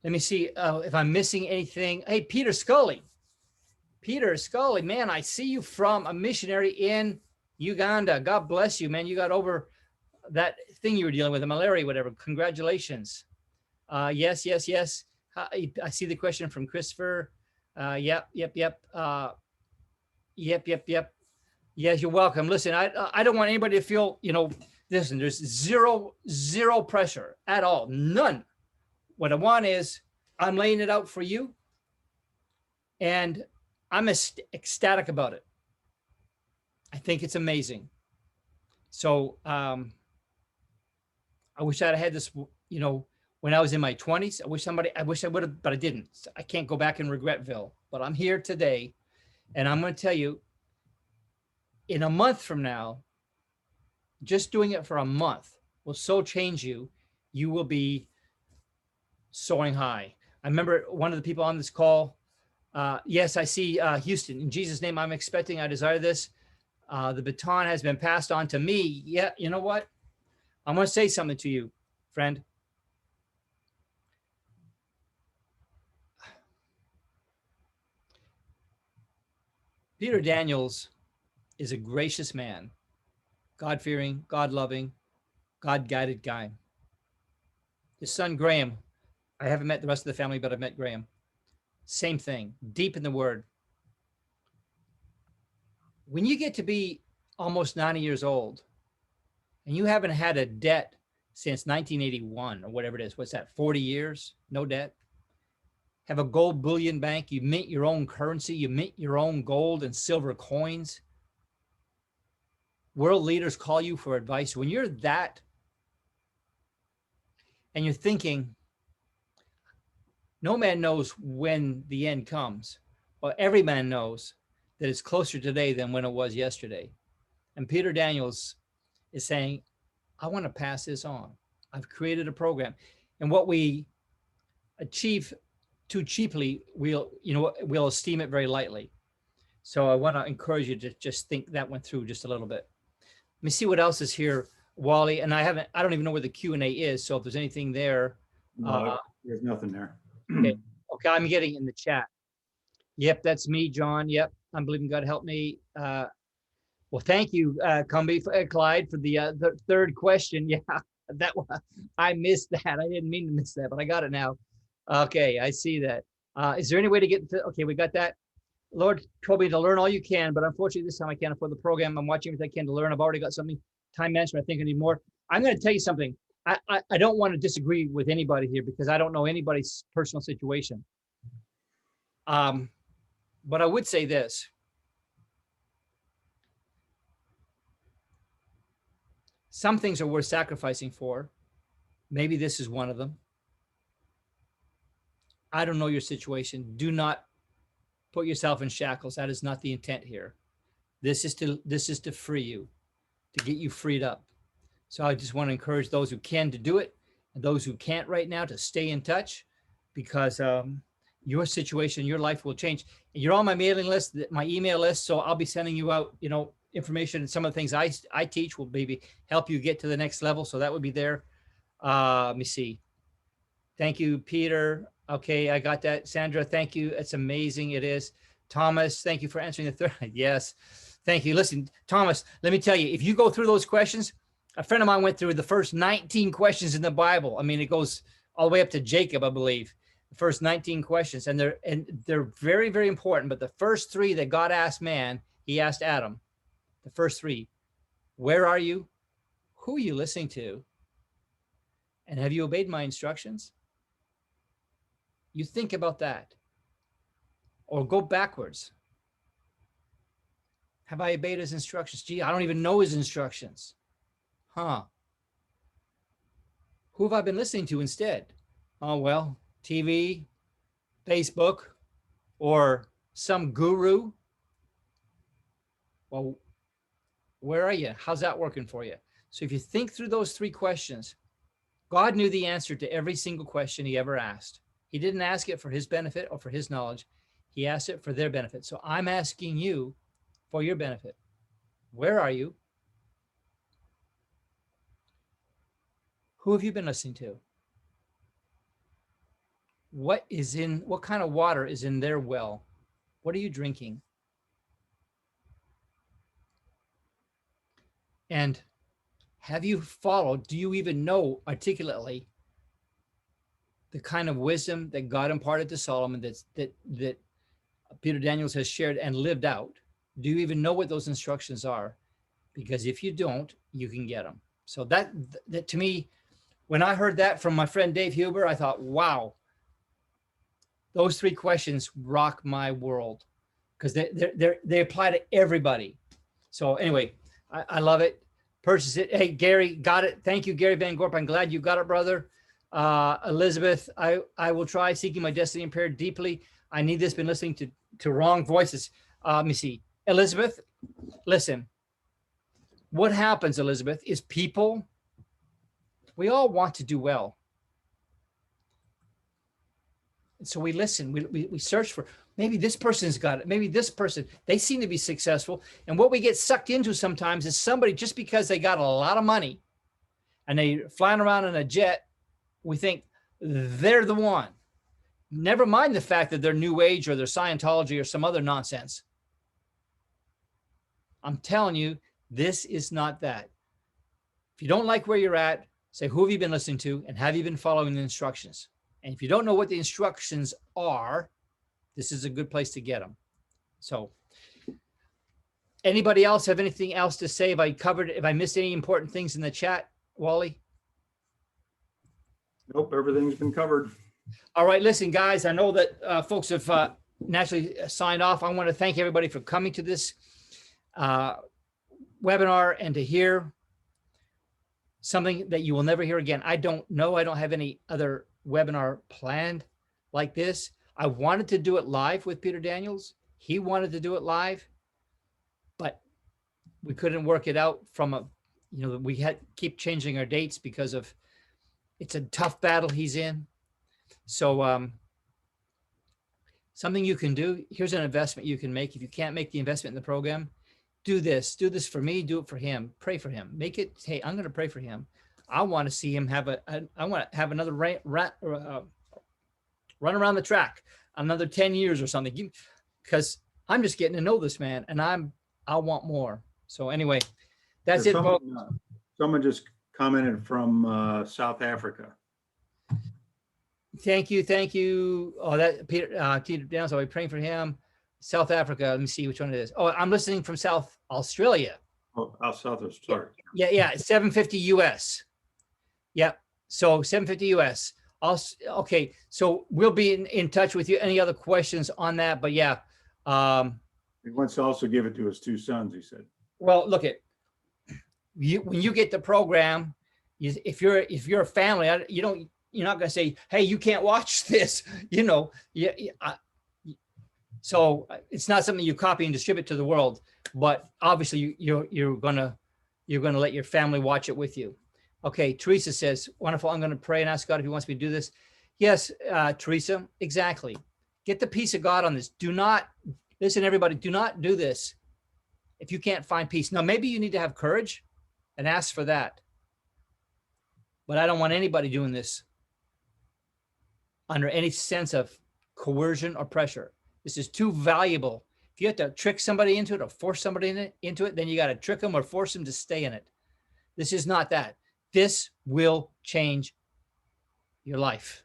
[SPEAKER 1] let me see if I'm missing anything. Hey, Peter Scully, man, I see you from a missionary in Uganda. God bless you, man. You got over that thing you were dealing with, the malaria, whatever. Congratulations. Yes. I see the question from Christopher. Yep. Yep. Yes, you're welcome. Listen, I don't want anybody to feel, listen, there's zero pressure at all. None. What I want is I'm laying it out for you, and I'm ecstatic about it. I think it's amazing. So I wish I'd had this, you know, when I was in my 20s. I wish I would have, but I didn't. I can't go back in Regretville, but I'm here today. And I'm going to tell you, in a month from now, just doing it for a month will so change you. You will be soaring high. I remember one of the people on this call. Yes, I see Houston. In Jesus' name, I'm expecting, I desire this. The baton has been passed on to me. Yeah, you know what? I'm going to say something to you, friend. Peter Daniels is a gracious man, God-fearing, God-loving, God-guided guy. His son, Graham, I haven't met the rest of the family, but I've met Graham. Same thing, deep in the word. When you get to be almost 90 years old and you haven't had a debt since 1981 or whatever it is, what's that, 40 years, no debt? Have a gold bullion bank, you mint your own currency, you mint your own gold and silver coins. World leaders call you for advice. When you're that, and you're thinking, no man knows when the end comes. Well, every man knows that it's closer today than when it was yesterday. And Peter Daniels is saying, I want to pass this on. I've created a program. And what we achieve too cheaply, we'll esteem it very lightly. So I want to encourage you to just think that one through just a little bit. Let me see what else is here, Wally. And I don't even know where the Q&A is. So if there's anything there.
[SPEAKER 3] No, there's nothing there.
[SPEAKER 1] Okay, I'm getting in the chat. Yep, that's me, John. Yep, I'm believing God help me. Well, thank you, Clyde, for the third question. Yeah, that one, I missed that. I didn't mean to miss that, but I got it now. Okay, I see that. Is there any way to get to, okay, we got that. Lord told me to learn all you can, but unfortunately this time I can't afford the program. I'm watching everything I can to learn. I've already got something, time management. I think I need more. I'm going to tell you something. I don't want to disagree with anybody here because I don't know anybody's personal situation. But I would say this. Some things are worth sacrificing for. Maybe this is one of them. I don't know your situation. Do not put yourself in shackles. That is not the intent here. This is to free you, to get you freed up. So I just want to encourage those who can to do it, and those who can't right now to stay in touch, because your situation, your life will change. You're on my mailing list, my email list, so I'll be sending you out, information, and some of the things I teach will maybe help you get to the next level. So that would be there. Let me see. Thank you, Peter. Okay, I got that. Sandra, thank you. It's amazing. It is. Thomas, thank you for answering the third. Yes, thank you. Listen, Thomas, let me tell you, if you go through those questions, a friend of mine went through the first 19 questions in the Bible. I mean, it goes all the way up to Jacob, I believe. The first 19 questions, and they're very, very important. But the first three that God asked man, he asked Adam. The first three: where are you? Who are you listening to? And have you obeyed my instructions? You think about that. Or go backwards. Have I obeyed his instructions? Gee, I don't even know his instructions. Huh. Who have I been listening to instead? Oh, well, TV, Facebook, or some guru. Well, where are you? How's that working for you? So if you think through those three questions, God knew the answer to every single question he ever asked. He didn't ask it for his benefit or for his knowledge. He asked it for their benefit. So I'm asking you for your benefit. Where are you? Who have you been listening to? What kind of water is in their well? What are you drinking? And have you followed, do you even know articulately the kind of wisdom that God imparted to Solomon that Peter Daniels has shared and lived out? Do you even know what those instructions are? Because if you don't, you can get them. So that to me, when I heard that from my friend Dave Huber, I thought, wow, those three questions rock my world, because they apply to everybody. So anyway, I love it. Purchase it. Hey, Gary, got it. Thank you, Gary Van Gorp. I'm glad you got it, brother. Elizabeth, I will try seeking my destiny impaired deeply. I need this. Been listening to wrong voices. Let me see. Elizabeth, listen. What happens, Elizabeth, is people, we all want to do well. And so we listen, we search for, maybe this person's got it. Maybe this person, they seem to be successful. And what we get sucked into sometimes is somebody, just because they got a lot of money and they flying around in a jet, we think they're the one. Never mind the fact that they're New Age or they're Scientology or some other nonsense. I'm telling you, this is not that. If you don't like where you're at, say, who have you been listening to and have you been following the instructions? And if you don't know what the instructions are, this is a good place to get them. So anybody else have anything else to say? If I missed any important things in the chat, Wally?
[SPEAKER 3] Nope, everything's been covered.
[SPEAKER 1] All right, listen, guys, I know that folks have naturally signed off. I want to thank everybody for coming to this webinar and to hear something that you will never hear again. I don't know. I don't have any other webinar planned like this. I wanted to do it live with Peter Daniels. He wanted to do it live, but we couldn't work it out from we had keep changing our dates because of, it's a tough battle he's in. So something you can do, here's an investment you can make. If you can't make the investment in the program, do this for me, do it for him, pray for him, make it, hey, I'm going to pray for him. I want to see him have I want to have another run around the track, another 10 years or something, because I'm just getting to know this man and I want more. So anyway, that's it.
[SPEAKER 3] Someone just commented from South Africa.
[SPEAKER 1] Thank you. Oh, that Peter Downs, so I'm praying for him. South Africa. Let me see which one it is. Oh, I'm listening from South Australia.
[SPEAKER 3] Oh, South Australia.
[SPEAKER 1] Yeah. 750 US. Yep. So 750 US. Okay. So we'll be in touch with you. Any other questions on that? But yeah.
[SPEAKER 3] He wants to also give it to his two sons, he said.
[SPEAKER 1] Well, look at when you get the program, if you're a family, you're not going to say, hey, you can't watch this, so it's not something you copy and distribute to the world, but obviously you're going to let your family watch it with you. Okay. Teresa says, wonderful. I'm going to pray and ask God if he wants me to do this. Yes. Teresa, exactly. Get the peace of God on this. Do not listen, everybody, do not do this if you can't find peace. Now, maybe you need to have courage and ask for that, but I don't want anybody doing this under any sense of coercion or pressure. This is too valuable. If you have to trick somebody into it or force somebody into it, then you got to trick them or force them to stay in it. This is not that. This will change your life.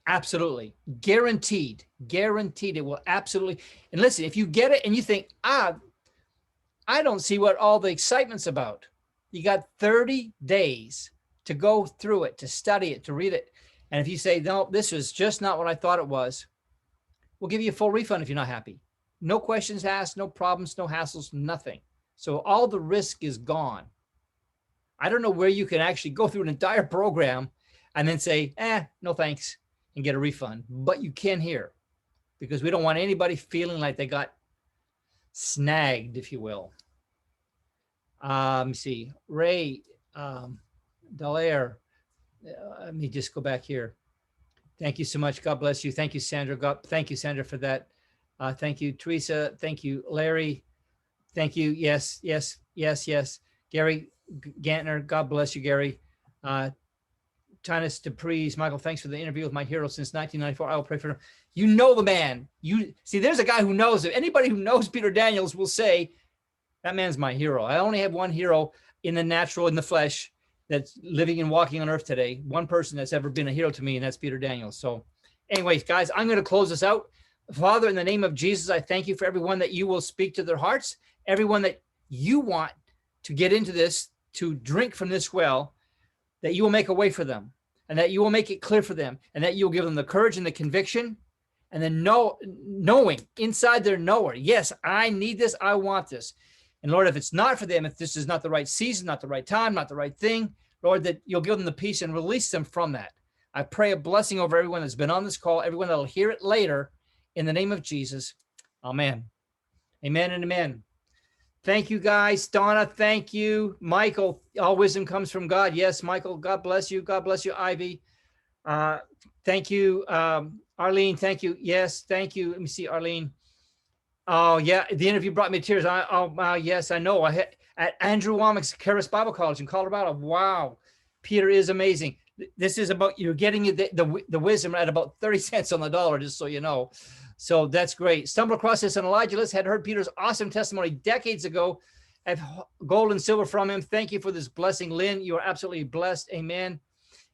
[SPEAKER 1] Absolutely. Guaranteed it will absolutely. And listen, if you get it and you think, I don't see what all the excitement's about. You got 30 days to go through it, to study it, to read it. And if you say, no, this is just not what I thought it was, we'll give you a full refund if you're not happy. No questions asked, no problems, no hassles, nothing. So all the risk is gone. I don't know where you can actually go through an entire program and then say, no thanks, and get a refund. But you can here, because we don't want anybody feeling like they got snagged, if you will. Let me see. Ray Dallaire. Let me just go back here. Thank you so much. God bless you. Thank you, Sandra. Thank you, Sandra, for that. Thank you, Teresa. Thank you, Larry. Thank you. Yes. Gary Gantner. God bless you, Gary. Tinus DePreez. Michael, thanks for the interview with my hero since 1994. I will pray for him. You know the man. You see, there's a guy who knows it. Anybody who knows Peter Daniels will say, that man's my hero. I only have one hero in the natural, in the flesh, that's living and walking on earth today. One person that's ever been a hero to me, and that's Peter Daniels. So anyways, guys, I'm going to close this out. Father, in the name of Jesus, I thank you for everyone that you will speak to their hearts, everyone that you want to get into this, to drink from this well, that you will make a way for them, and that you will make it clear for them, and that you'll give them the courage and the conviction, and then knowing inside their knower, yes, I need this, I want this. And Lord, if it's not for them, if this is not the right season, not the right time, not the right thing, Lord, that you'll give them the peace and release them from that. I pray a blessing over everyone that's been on this call, everyone that'll hear it later, in the name of Jesus. Amen. Amen and amen. Thank you, guys. Donna, thank you. Michael, all wisdom comes from God. Yes, Michael, God bless you. God bless you, Ivy. Thank you, Arlene. Thank you. Yes, thank you. Let me see, Arlene. Oh, yeah. The interview brought me to tears. Yes, I know. I had at Andrew Womack's Charis Bible College in Colorado. Wow. Peter is amazing. This is about, you're getting the wisdom at about 30 cents on the dollar, just so you know. So that's great. Stumbled across this on Elijah List, had heard Peter's awesome testimony decades ago. I have gold and silver from him. Thank you for this blessing, Lynn. You are absolutely blessed. Amen.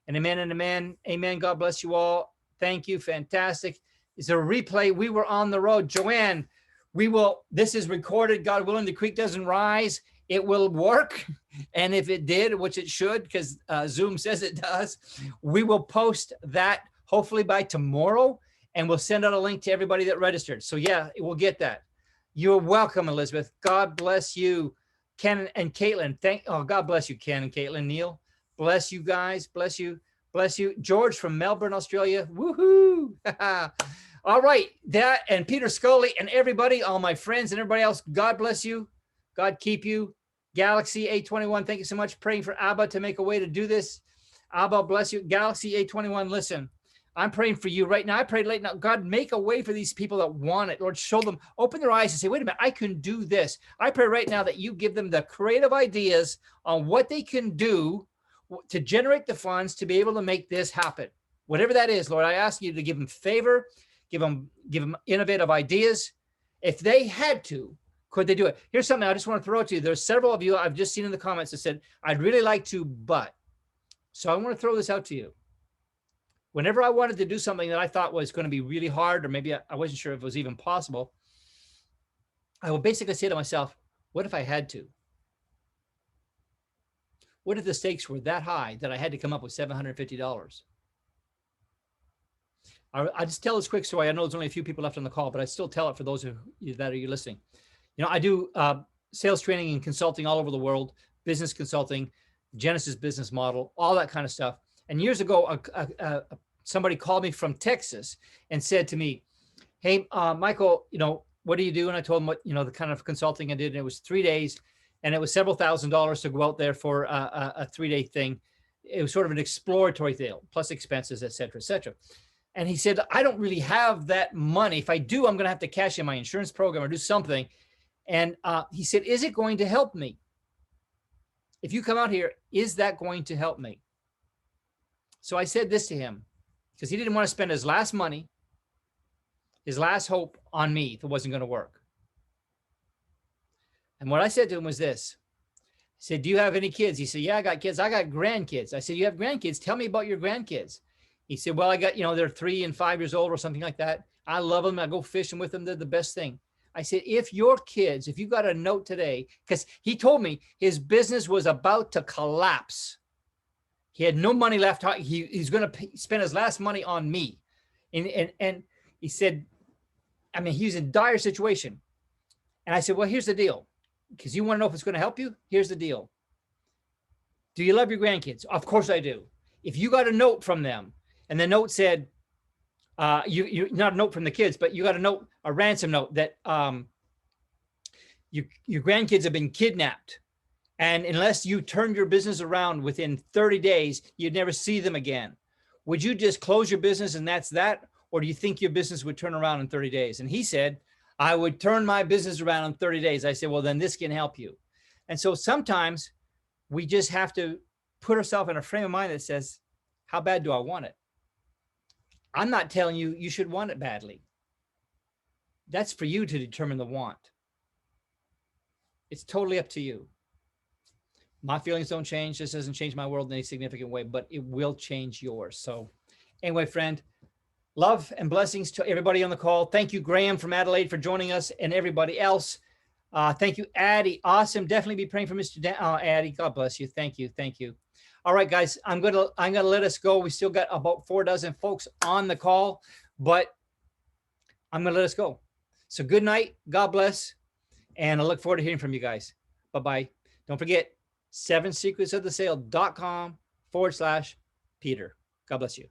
[SPEAKER 1] And amen and amen. Amen. God bless you all. Thank you. Fantastic. Is there a replay? We were on the road. Joanne, this is recorded. God willing, the creek doesn't rise. It will work. And if it did, which it should, because Zoom says it does, we will post that hopefully by tomorrow. And we'll send out a link to everybody that registered. So yeah, we'll get that. You're welcome, Elizabeth. God bless you. Ken and Caitlin. God bless you, Ken and Caitlin. Neil, bless you guys. Bless you. Bless you. George from Melbourne, Australia. Woohoo. All right. That and Peter Scully and everybody, all my friends and everybody else, God bless you. God keep you. Galaxy A21, thank you so much. Praying for Abba to make a way to do this. Abba, bless you. Galaxy A21, listen, I'm praying for you right now. I prayed late now. God, make a way for these people that want it. Lord, show them, open their eyes and say, wait a minute, I can do this. I pray right now that you give them the creative ideas on what they can do to generate the funds to be able to make this happen. Whatever that is, Lord, I ask you to give them favor, give them innovative ideas. If they had to, could they do it? Here's something I just want to throw to you. There's several of you I've just seen in the comments that said, I'd really like to, but. So I want to throw this out to you. Whenever I wanted to do something that I thought was going to be really hard, or maybe I wasn't sure if it was even possible, I would basically say to myself, what if I had to? What if the stakes were that high that I had to come up with $750? I just tell this quick story. I know there's only a few people left on the call, but I still tell it for those of you that are listening. You know, I do sales training and consulting all over the world, business consulting, Genesis business model, all that kind of stuff. And years ago, somebody called me from Texas and said to me, hey, Michael, you know, what do you do? And I told him what, you know, the kind of consulting I did. And it was 3 days and it was several $1,000s to go out there for a 3-day thing. It was sort of an exploratory thing, plus expenses, et cetera, et cetera. And he said, I don't really have that money. If I do, I'm going to have to cash in my insurance program or do something. And he said, is it going to help me? If you come out here, is that going to help me? So I said this to him because he didn't want to spend his last money, his last hope on me if it wasn't going to work. And what I said to him was this. I said, do you have any kids? He said, yeah, I got kids. I got grandkids. I said, you have grandkids? Tell me about your grandkids. He said, well, I got, you know, they're 3 and 5 years old or something like that. I love them. I go fishing with them. They're the best thing. I said, if your kids, if you got a note today, because he told me his business was about to collapse. He had no money left. He's going to spend his last money on me. And he said, I mean, he's in a dire situation. And I said, well, here's the deal. Because you want to know if it's going to help you? Here's the deal. Do you love your grandkids? Of course I do. If you got a note from them and the note said, you not a note from the kids, but you got a note, a ransom note that your grandkids have been kidnapped. And unless you turn your business around within 30 days, you'd never see them again. Would you just close your business and that's that? Or do you think your business would turn around in 30 days? And he said, I would turn my business around in 30 days. I said, well, then this can help you. And so sometimes we just have to put ourselves in a frame of mind that says, how bad do I want it? I'm not telling you you should want it badly. That's for you to determine the want. It's totally up to you. My feelings don't change. This doesn't change my world in any significant way, but it will change yours. So anyway, friend, love and blessings to everybody on the call. Thank you, Graham from Adelaide, for joining us and everybody else. Thank you, Addie. Awesome. Definitely be praying for Mr. Addie. God bless you. Thank you. Thank you. All right, guys, I'm gonna let us go. We still got about 4 dozen folks on the call, but I'm gonna let us go. So good night. God bless. And I look forward to hearing from you guys. Bye-bye. Don't forget, 7secretsofthesale.com/Peter. God bless you.